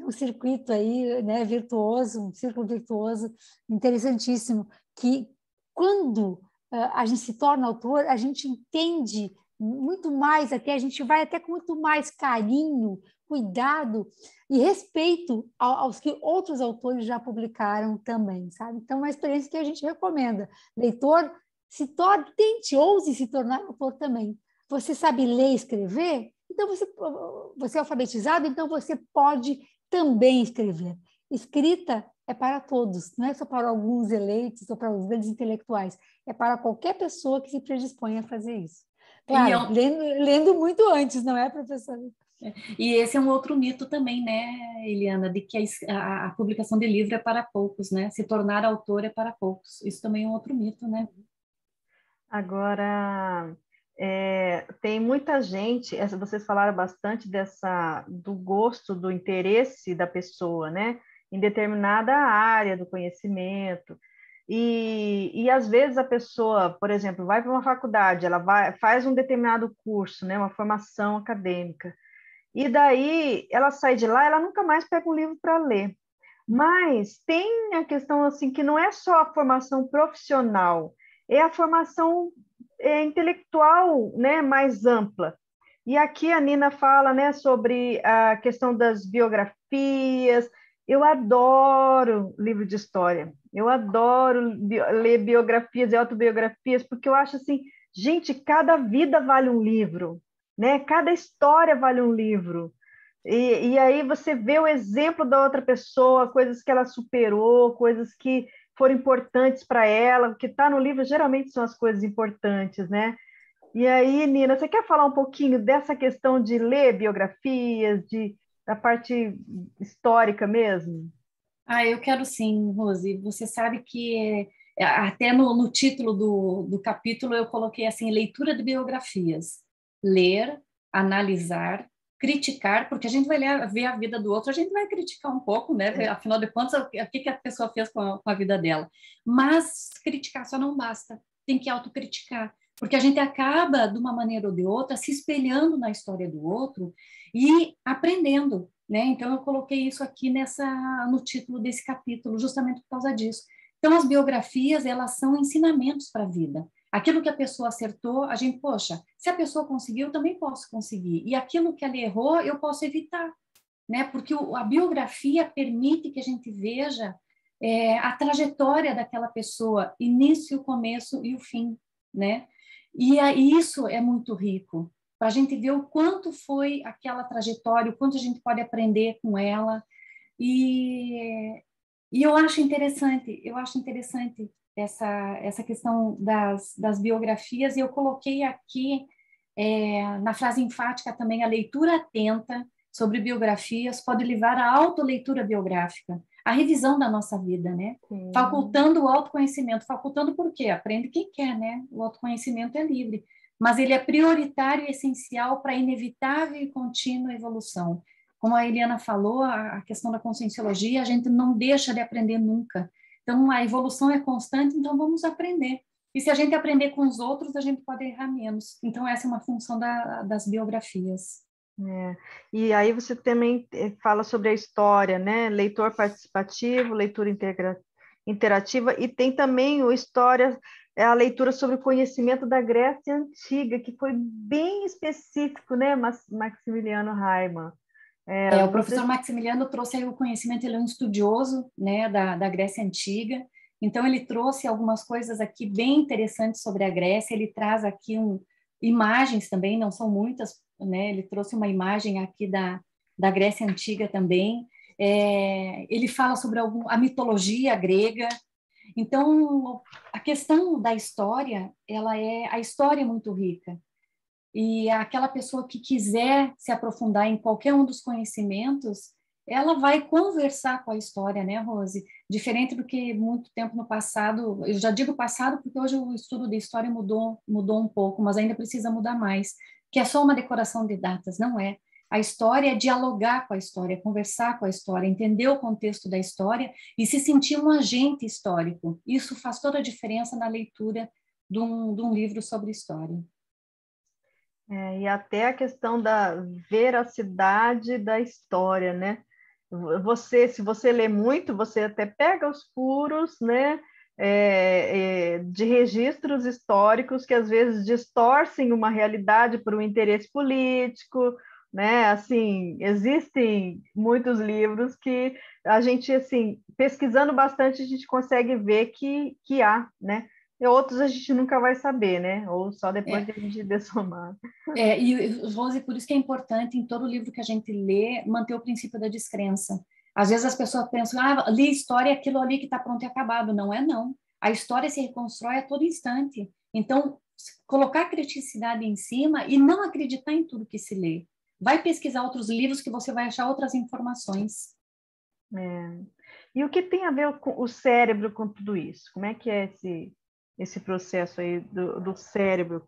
circuito aí, né, virtuoso, um círculo virtuoso interessantíssimo, que quando a gente se torna autor, a gente entende muito mais, até a gente vai até com muito mais carinho, cuidado e respeito aos que outros autores já publicaram também, sabe? Então, é uma experiência que a gente recomenda. Leitor, tente, ouse se tornar autor também. Você sabe ler e escrever? Então, você é alfabetizado, então você pode também escrever. Escrita é para todos, não é só para alguns eleitos ou para os grandes intelectuais, é para qualquer pessoa que se predispõe a fazer isso. Claro, lendo muito antes, não é, professora? E esse é um outro mito também, né, Eliana, de que a publicação de livro é para poucos, né? Se tornar autor é para poucos. Isso também é um outro mito, né? Agora, tem muita gente, vocês falaram bastante do gosto, do interesse da pessoa, né? Em determinada área do conhecimento. E às vezes a pessoa, por exemplo, vai para uma faculdade, faz um determinado curso, né? Uma formação acadêmica. E daí ela sai de lá, ela nunca mais pega um livro para ler. Mas tem a questão assim que não é só a formação profissional, é a formação intelectual, né, mais ampla. E aqui a Nina fala, né, sobre a questão das biografias. Eu adoro livro de história. Eu adoro ler biografias e autobiografias, porque eu acho assim, gente, cada vida vale um livro, né? Cada história vale um livro. E aí você vê o exemplo da outra pessoa, coisas que ela superou, coisas que foram importantes para ela. O que está no livro geralmente são as coisas importantes, né? E aí, Nina, você quer falar um pouquinho dessa questão de ler biografias, da parte histórica mesmo? Eu quero sim, Rose. Você sabe que até no título do capítulo eu coloquei assim, leitura de biografias. Ler, analisar, criticar, porque a gente vai ver a vida do outro, a gente vai criticar um pouco, né? Afinal de contas, o que a pessoa fez com a vida dela. Mas criticar só não basta, tem que autocriticar, porque a gente acaba, de uma maneira ou de outra, se espelhando na história do outro e aprendendo, né? Então, eu coloquei isso aqui no título desse capítulo, justamente por causa disso. Então, as biografias, elas são ensinamentos para a vida. Aquilo que a pessoa acertou, a gente, poxa, se a pessoa conseguiu, eu também posso conseguir. E aquilo que ela errou, eu posso evitar, né? Porque a biografia permite que a gente veja a trajetória daquela pessoa, início, começo e o fim, né? E isso é muito rico, para a gente ver o quanto foi aquela trajetória, o quanto a gente pode aprender com ela. E eu acho interessante essa questão das biografias, e eu coloquei aqui na frase enfática também: a leitura atenta sobre biografias pode levar à autoleitura biográfica, a revisão da nossa vida, né? Sim. Facultando o autoconhecimento. Facultando por quê? Aprende quem quer, né? O autoconhecimento é livre, mas ele é prioritário e essencial para a inevitável e contínua evolução. Como a Eliana falou, a questão da conscienciologia, a gente não deixa de aprender nunca. Então, a evolução é constante, então vamos aprender. E se a gente aprender com os outros, a gente pode errar menos. Então, essa é uma função das biografias. E aí você também fala sobre a história, né? Leitor participativo, leitura interativa, e tem também a leitura sobre o conhecimento da Grécia Antiga, que foi bem específico, né, Maximiliano Haiman? O professor Maximiliano trouxe aí o conhecimento, ele é um estudioso, né, da Grécia Antiga, então ele trouxe algumas coisas aqui bem interessantes sobre a Grécia, ele traz aqui imagens também, não são muitas, né, ele trouxe uma imagem aqui da Grécia Antiga também, ele fala sobre a mitologia grega. Então, a questão da história, a história é muito rica. E aquela pessoa que quiser se aprofundar em qualquer um dos conhecimentos, ela vai conversar com a história, né, Rose? Diferente do que muito tempo no passado, eu já digo passado porque hoje o estudo de história mudou um pouco, mas ainda precisa mudar mais, que é só uma decoração de datas, não é? A história é dialogar com a história, conversar com a história, entender o contexto da história e se sentir um agente histórico. Isso faz toda a diferença na leitura de um livro sobre história. E até a questão da veracidade da história, né? Se você lê muito, você até pega os furos, né? de registros históricos que às vezes distorcem uma realidade por um interesse político, né? Assim, existem muitos livros que a gente, assim, pesquisando bastante, a gente consegue ver que há, né? E outros a gente nunca vai saber, né? Ou só depois que a gente dessomar. E, Rose, por isso que é importante em todo livro que a gente lê manter o princípio da descrença. Às vezes as pessoas pensam, li história, aquilo ali que está pronto e acabado. Não é, não. A história se reconstrói a todo instante. Então, colocar criticidade em cima e não acreditar em tudo que se lê. Vai pesquisar outros livros que você vai achar outras informações. E o que tem a ver com o cérebro com tudo isso? Como é que é esse processo aí do cérebro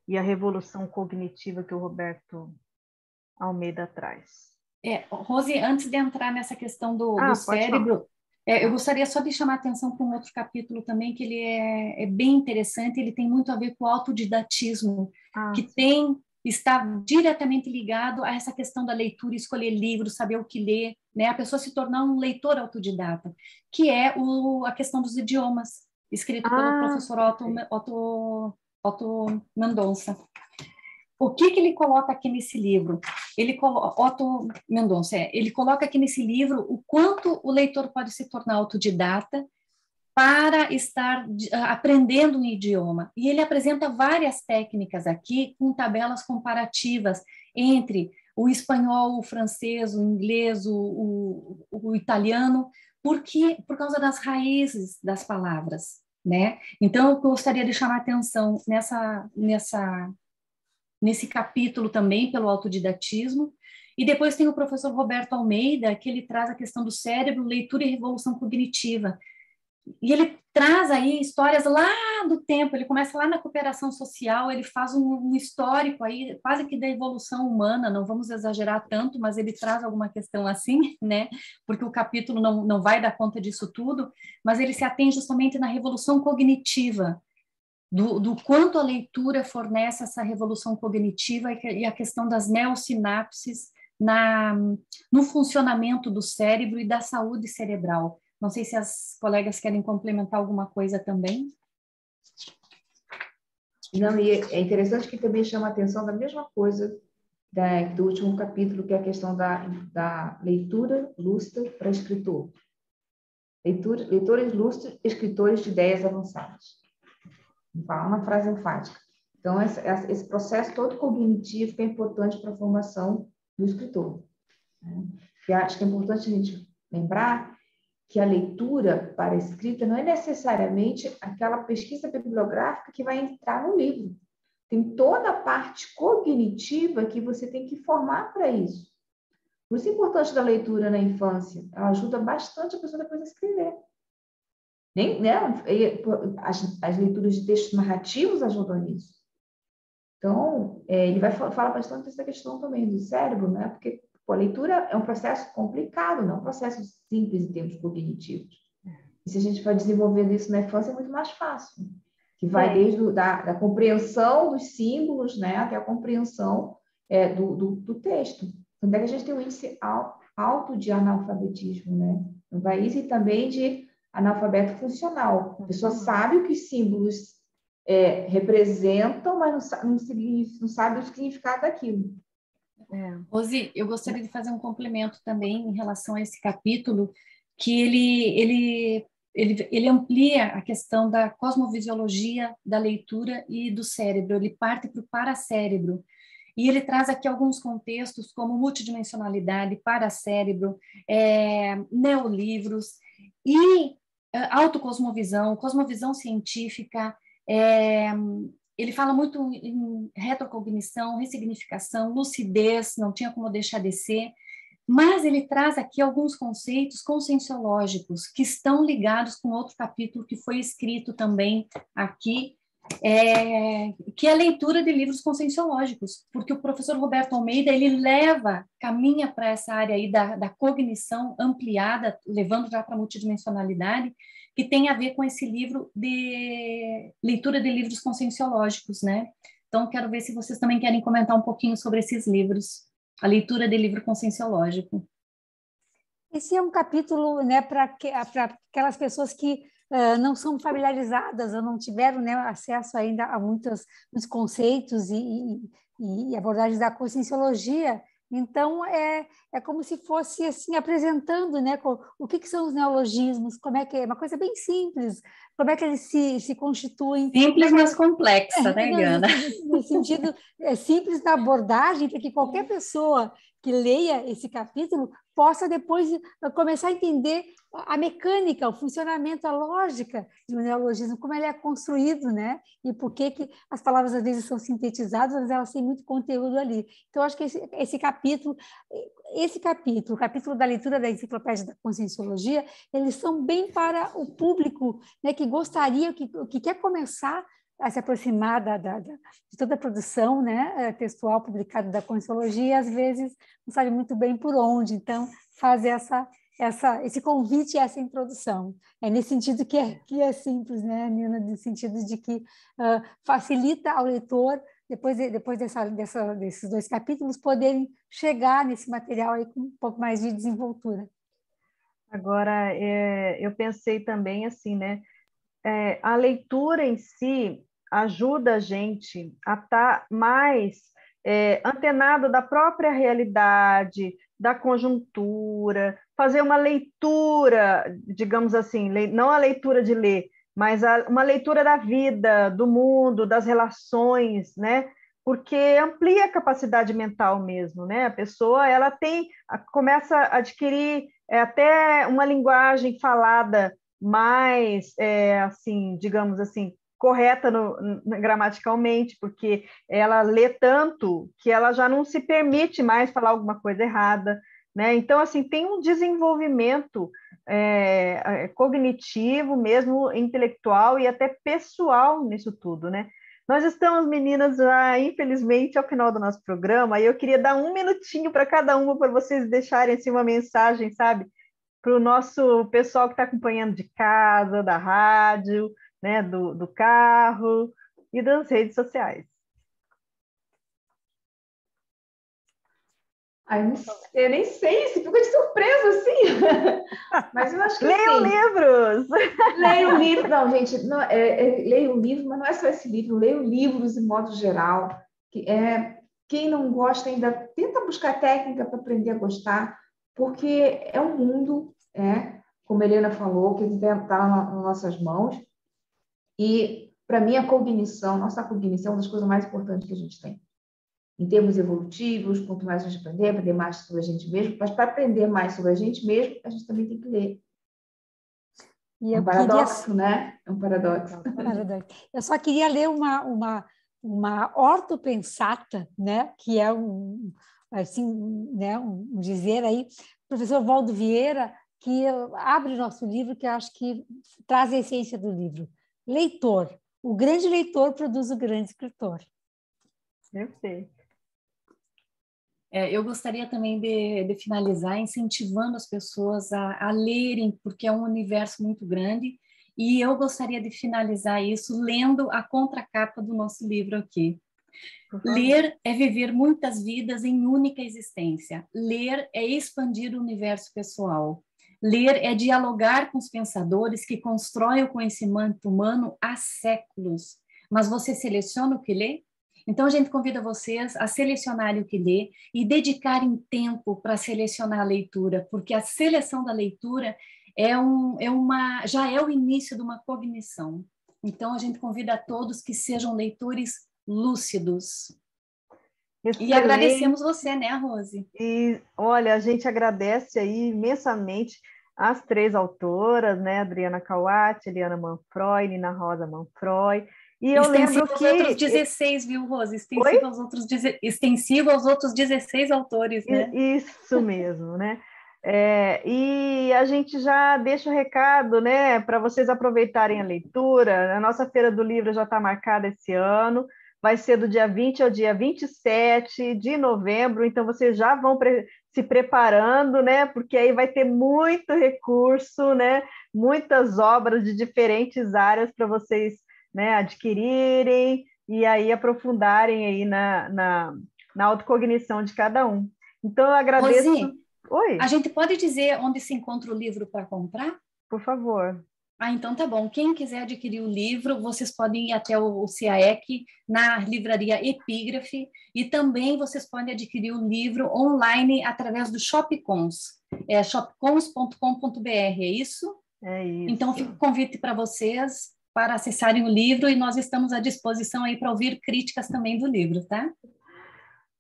e a revolução cognitiva que o Roberto Almeida traz? Rose, antes de entrar nessa questão do Pode falar. cérebro, eu gostaria só de chamar a atenção para um outro capítulo também, que ele é bem interessante, ele tem muito a ver com o autodidatismo, que está diretamente ligado a essa questão da leitura, escolher livros, saber o que ler, né? A pessoa se tornar um leitor autodidata, que é a questão dos idiomas, escrito pelo professor Otto Mendonça. O que ele coloca aqui nesse livro? Otto Mendonça, ele coloca aqui nesse livro o quanto o leitor pode se tornar autodidata para estar aprendendo um idioma. E ele apresenta várias técnicas aqui com tabelas comparativas entre o espanhol, o francês, o inglês, o italiano, por causa das raízes das palavras, né? Então, eu gostaria de chamar a atenção nesse capítulo também pelo autodidatismo. E depois tem o professor Roberto Almeida, que ele traz a questão do cérebro, leitura e revolução cognitiva. E ele traz aí histórias lá do tempo, ele começa lá na cooperação social, ele faz um histórico aí, quase que da evolução humana, não vamos exagerar tanto, mas ele traz alguma questão assim, né? Porque o capítulo não vai dar conta disso tudo, mas ele se atém justamente na revolução cognitiva, do quanto a leitura fornece essa revolução cognitiva e a questão das neossinapses no funcionamento do cérebro e da saúde cerebral. Não sei se as colegas querem complementar alguma coisa também. Não, e é interessante que também chama a atenção da mesma coisa do último capítulo, que é a questão da leitura lúcida para escritor. Leitores lúcidos, escritores de ideias avançadas. Fala uma frase enfática. Então, esse processo todo cognitivo que é importante para a formação do escritor. E acho que é importante a gente lembrar que a leitura para a escrita não é necessariamente aquela pesquisa bibliográfica que vai entrar no livro. Tem toda a parte cognitiva que você tem que formar para isso. Por isso é importante da leitura na infância. Ela ajuda bastante a pessoa depois a escrever. As leituras de textos narrativos ajudam nisso. Então, ele vai falar bastante dessa questão também do cérebro, né? Porque a leitura é um processo complicado, não é um processo simples em termos cognitivos. E se a gente for desenvolvendo isso na infância, é muito mais fácil. Que vai desde da compreensão dos símbolos, né, até a compreensão do texto. Tanto é que a gente tem um índice alto de analfabetismo, né? No país e também de analfabeto funcional. A pessoa sabe o que os símbolos representam, mas não sabe o significado daquilo. Rose, eu gostaria de fazer um complemento também em relação a esse capítulo, que ele amplia a questão da cosmovisiologia da leitura e do cérebro, ele parte para o paracérebro, e ele traz aqui alguns contextos como multidimensionalidade, paracérebro, neolivros e autocosmovisão, cosmovisão científica, ele fala muito em retrocognição, ressignificação, lucidez, não tinha como deixar de ser, mas ele traz aqui alguns conceitos conscienciológicos que estão ligados com outro capítulo que foi escrito também aqui, que é a leitura de livros conscienciológicos, porque o professor Roberto Almeida, ele caminha para essa área aí da cognição ampliada, levando já para a multidimensionalidade, que tem a ver com esse livro de leitura de livros conscienciológicos, né? Então, quero ver se vocês também querem comentar um pouquinho sobre esses livros, a leitura de livro conscienciológico. Esse é um capítulo, né, para aquelas pessoas que não são familiarizadas ou não tiveram, né, acesso ainda a muitos conceitos e abordagens da conscienciologia. Então, é como se fosse assim, apresentando, né, o que são os neologismos, como é que é, uma coisa bem simples, como é que eles se constituem. Simples, mas complexa, né, Eliana? No sentido simples da abordagem, para que qualquer pessoa que leia esse capítulo possa depois começar a entender a mecânica, o funcionamento, a lógica de um neologismo, como ele é construído, né? E por que as palavras às vezes são sintetizadas, mas elas têm muito conteúdo ali. Então, acho que esse capítulo, o capítulo da leitura da Enciclopédia da Conscienciologia, eles são bem para o público, né, que gostaria, que quer começar a se aproximar de toda a produção, né, textual publicada da Conscienciologia, e às vezes não sabe muito bem por onde. Então, faz esse convite e essa introdução. É nesse sentido que é simples, né, Nina? No sentido de que facilita ao leitor, depois desses 2 capítulos, poderem chegar nesse material aí com um pouco mais de desenvoltura. Agora, eu pensei também assim, né? A leitura em si ajuda a gente a estar mais antenado da própria realidade, da conjuntura, fazer uma leitura, digamos assim, não a leitura de ler, mas uma leitura da vida, do mundo, das relações, né? Porque amplia a capacidade mental mesmo, né? A pessoa ela começa a adquirir até uma linguagem falada mais, assim, digamos assim, correta gramaticalmente, porque ela lê tanto que ela já não se permite mais falar alguma coisa errada, né? Então, assim, tem um desenvolvimento cognitivo mesmo, intelectual e até pessoal nisso tudo, né? Nós estamos, meninas, já, infelizmente, ao final do nosso programa, e eu queria dar 1 minutinho para cada uma, para vocês deixarem assim, uma mensagem, sabe? Para o nosso pessoal que está acompanhando de casa, da rádio, né, do carro e das redes sociais. Eu nem sei, se ficou de surpresa, assim. Mas eu acho que Leiam assim, livros! Leiam livro. Não, gente, não, leiam livro, mas não é só esse livro. Leiam livros em modo geral. Quem não gosta ainda, tenta buscar técnica para aprender a gostar, porque é um mundo, como a Helena falou, que está nas nossas mãos. E, para mim, nossa cognição é uma das coisas mais importantes que a gente tem. Em termos evolutivos, quanto mais a gente aprender mais sobre a gente mesmo, mas para aprender mais sobre a gente mesmo, a gente também tem que ler. É um paradoxo, né? É um paradoxo. Eu só queria ler uma ortopensata, né? Que é assim, né? Um dizer aí, professor Valdo Vieira, que abre o nosso livro, que eu acho que traz a essência do livro. Leitor. O grande leitor produz o grande escritor. Perfeito. Eu gostaria também de finalizar incentivando as pessoas a lerem, porque é um universo muito grande, e eu gostaria de finalizar isso lendo a contracapa do nosso livro aqui. Ler é viver muitas vidas em única existência. Ler é expandir o universo pessoal. Ler é dialogar com os pensadores que constroem o conhecimento humano há séculos. Mas você seleciona o que lê? Então, a gente convida vocês a selecionarem o que lê e dedicarem tempo para selecionar a leitura, porque a seleção da leitura já é o início de uma cognição. Então, a gente convida a todos que sejam leitores lúcidos. Excelente. E agradecemos você, né, Rose? E, olha, a gente agradece aí imensamente as 3 autoras, né, Adriana Kawati, Eliana Manfroy, Nina Rosa Manfroy. E eu lembro que... outros 16, viu, Rose? Extensivo aos outros 16 autores, né? Isso mesmo, né? E a gente já deixa o recado, né, para vocês aproveitarem a leitura. A nossa Feira do Livro já está marcada esse ano, vai ser do dia 20 ao dia 27 de novembro, então vocês já vão se preparando, né, porque aí vai ter muito recurso, né, muitas obras de diferentes áreas para vocês, né, adquirirem e aí aprofundarem aí na autocognição de cada um. Então, eu agradeço... Rosi, Oi. A gente pode dizer onde se encontra o livro para comprar? Por favor. Ah, então tá bom. Quem quiser adquirir o livro, vocês podem ir até o CAEC, na livraria Epígrafe, e também vocês podem adquirir o livro online através do Shopcons, shopcons.com.br, é isso? É isso. Então, fica o convite para vocês para acessarem o livro, e nós estamos à disposição aí para ouvir críticas também do livro, tá?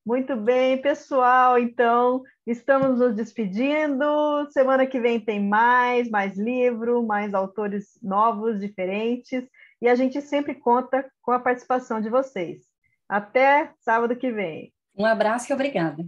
Muito bem, pessoal. Então, estamos nos despedindo. Semana que vem tem mais livro, mais autores novos, diferentes. E a gente sempre conta com a participação de vocês. Até sábado que vem. Um abraço e obrigada.